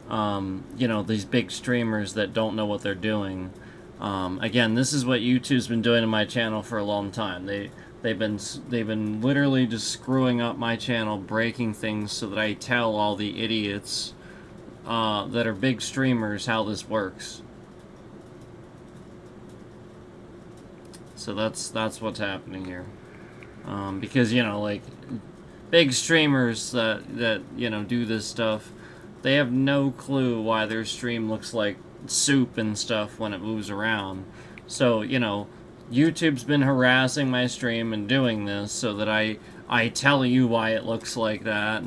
you know, these big streamers that don't know what they're doing. Again, this is what YouTube's been doing to my channel for a long time. They've been literally just screwing up my channel, breaking things so that I tell all the idiots that are big streamers how this works. So that's what's happening here. Because, you know, like, big streamers that you know, do this stuff, they have no clue why their stream looks like soup and stuff when it moves around. So, you know, YouTube's been harassing my stream and doing this so that I tell you why it looks like that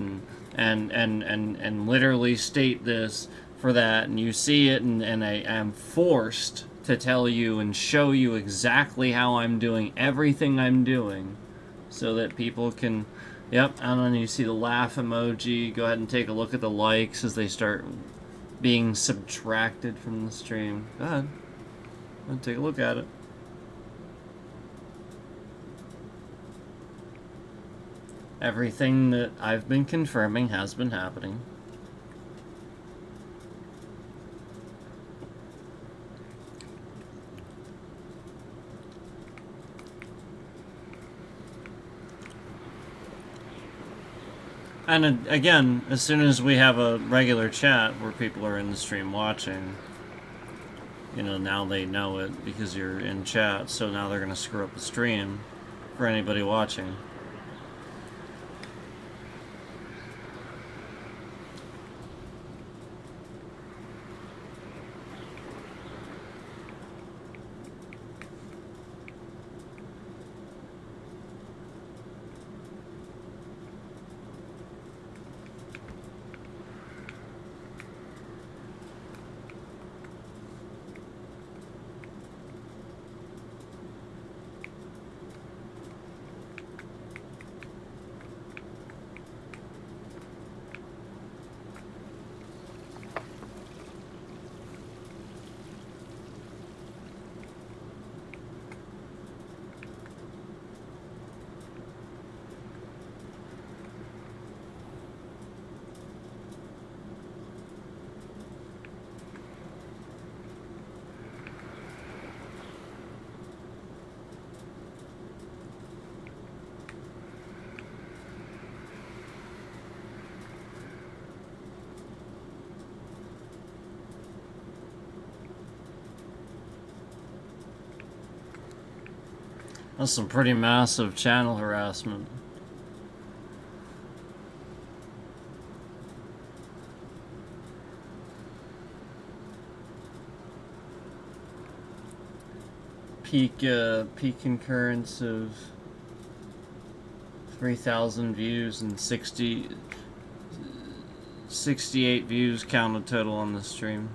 and literally state this for that, and you see it, and I am forced to tell you and show you exactly how I'm doing everything I'm doing so that people can, yep, and then you see the laugh emoji. Go ahead and take a look at the likes as they start being subtracted from the stream. Go ahead. Go ahead, take a look at it. Everything that I've been confirming has been happening. And again, as soon as we have a regular chat where people are in the stream watching, you know, now they know it because you're in chat, so now they're going to screw up the stream for anybody watching. That's some pretty massive channel harassment. Peak concurrence of 3,000 views and 68 views counted total on the stream.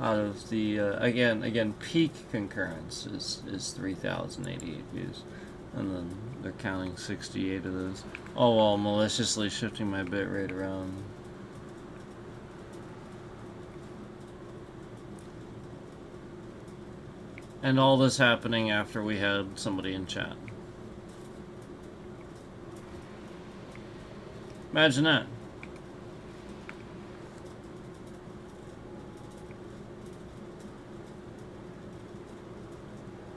Out of the again peak concurrence is 3,088 views, and then they're counting 68 of those, all while maliciously shifting my bitrate around. And all this happening after we had somebody in chat. Imagine that.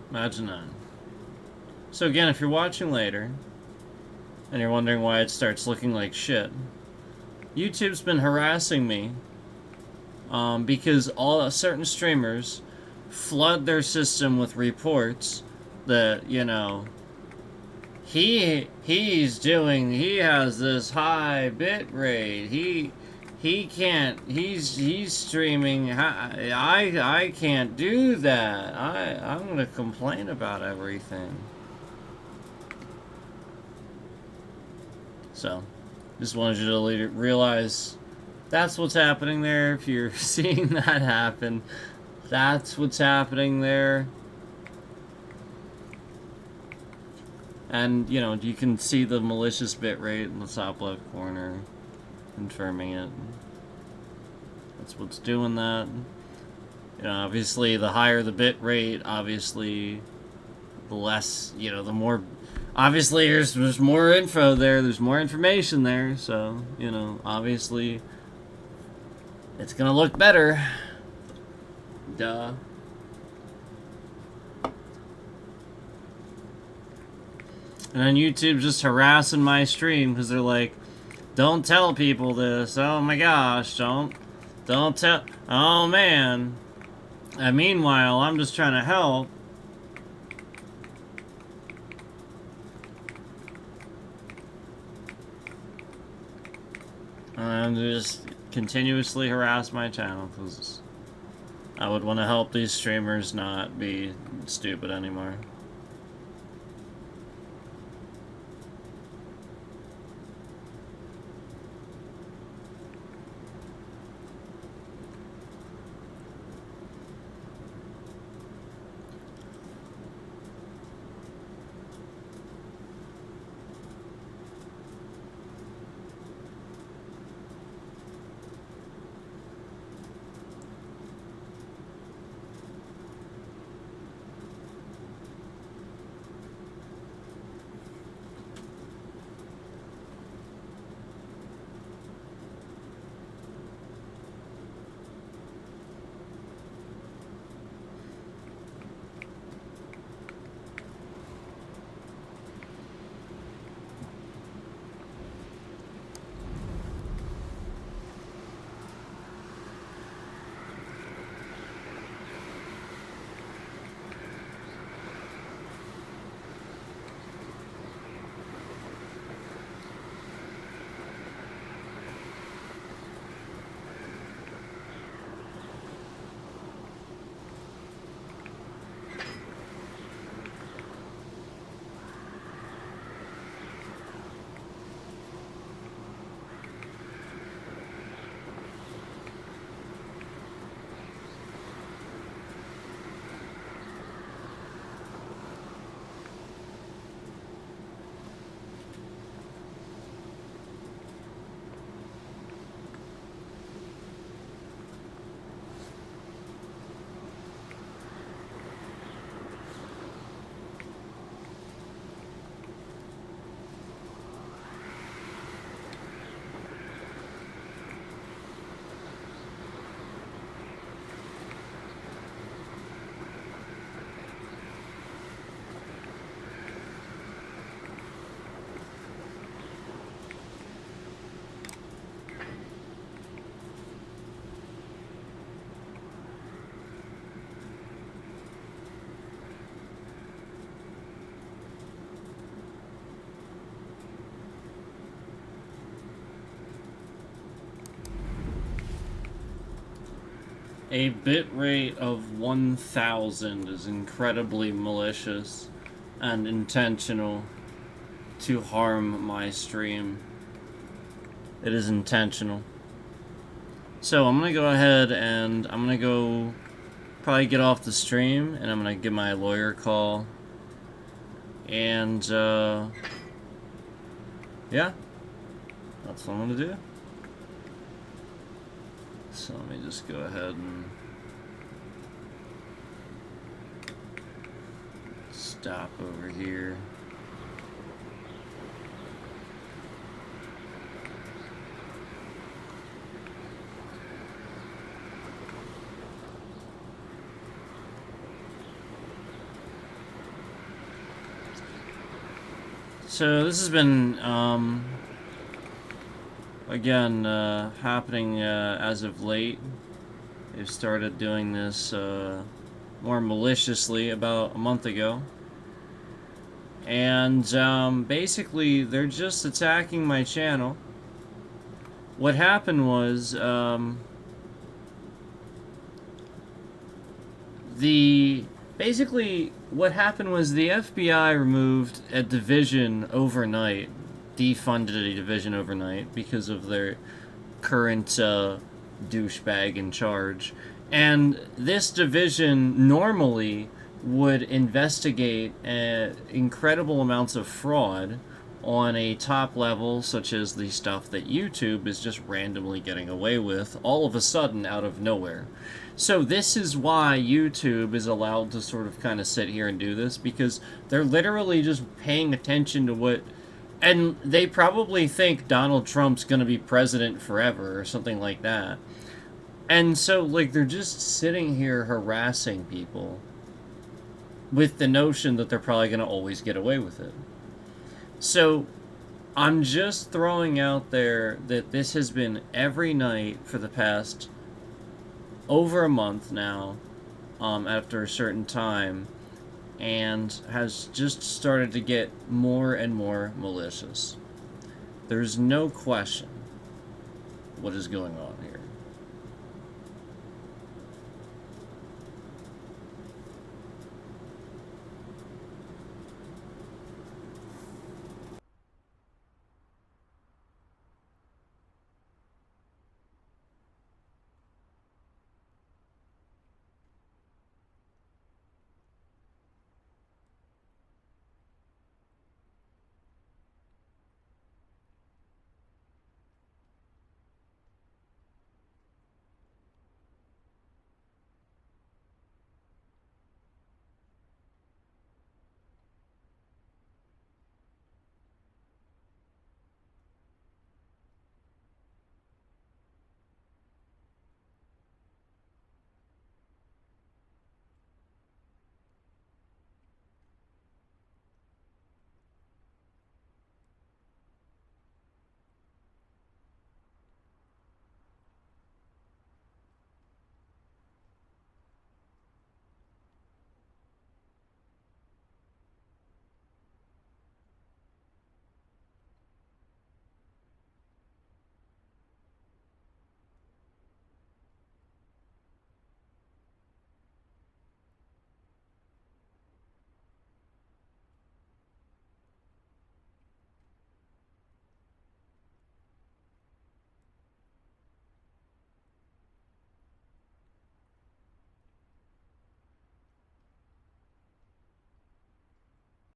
Imagine that. So again, if you're watching later, and you're wondering why it starts looking like shit, YouTube's been harassing me, because all certain streamers flood their system with reports that, you know, he has this high bit rate, he can't, he's streaming, I can't do that, I'm gonna complain about everything. So, just wanted you to realize that's what's happening there. If you're seeing that happen, that's what's happening there. And, you know, you can see the malicious bitrate in the top left corner, confirming it. That's what's doing that. You know, obviously, the higher the bit rate, obviously, the less, you know, the more... Obviously, there's more info there, there's more information there, so, you know, obviously, it's gonna look better. Duh. And then YouTube's just harassing my stream because they're like, don't tell people this. Oh my gosh, don't tell. Oh man. And meanwhile, I'm just trying to help. And just continuously harass my channel because I would want to help these streamers not be stupid anymore. A bitrate of 1000 is incredibly malicious and intentional to harm my stream. It is intentional. So I'm gonna go ahead and I'm gonna go probably get off the stream and I'm gonna give my lawyer a call. And yeah, that's what I'm gonna do. So let me just go ahead and stop over here. So this has been again, happening as of late. They've started doing this more maliciously about a month ago. And basically, they're just attacking my channel. What happened was, basically, what happened was the FBI removed a division overnight, defunded a division overnight because of their current douchebag in charge. And this division normally would investigate incredible amounts of fraud on a top level, such as the stuff that YouTube is just randomly getting away with all of a sudden out of nowhere. So this is why YouTube is allowed to sort of kind of sit here and do this, because they're literally just paying attention to what, and they probably think Donald Trump's gonna be president forever or something like that. And so, like, they're just sitting here harassing people with the notion that they're probably gonna always get away with it. So, I'm just throwing out there that this has been every night for the past over a month now, after a certain time, and has just started to get more and more malicious. There's no question what is going on here.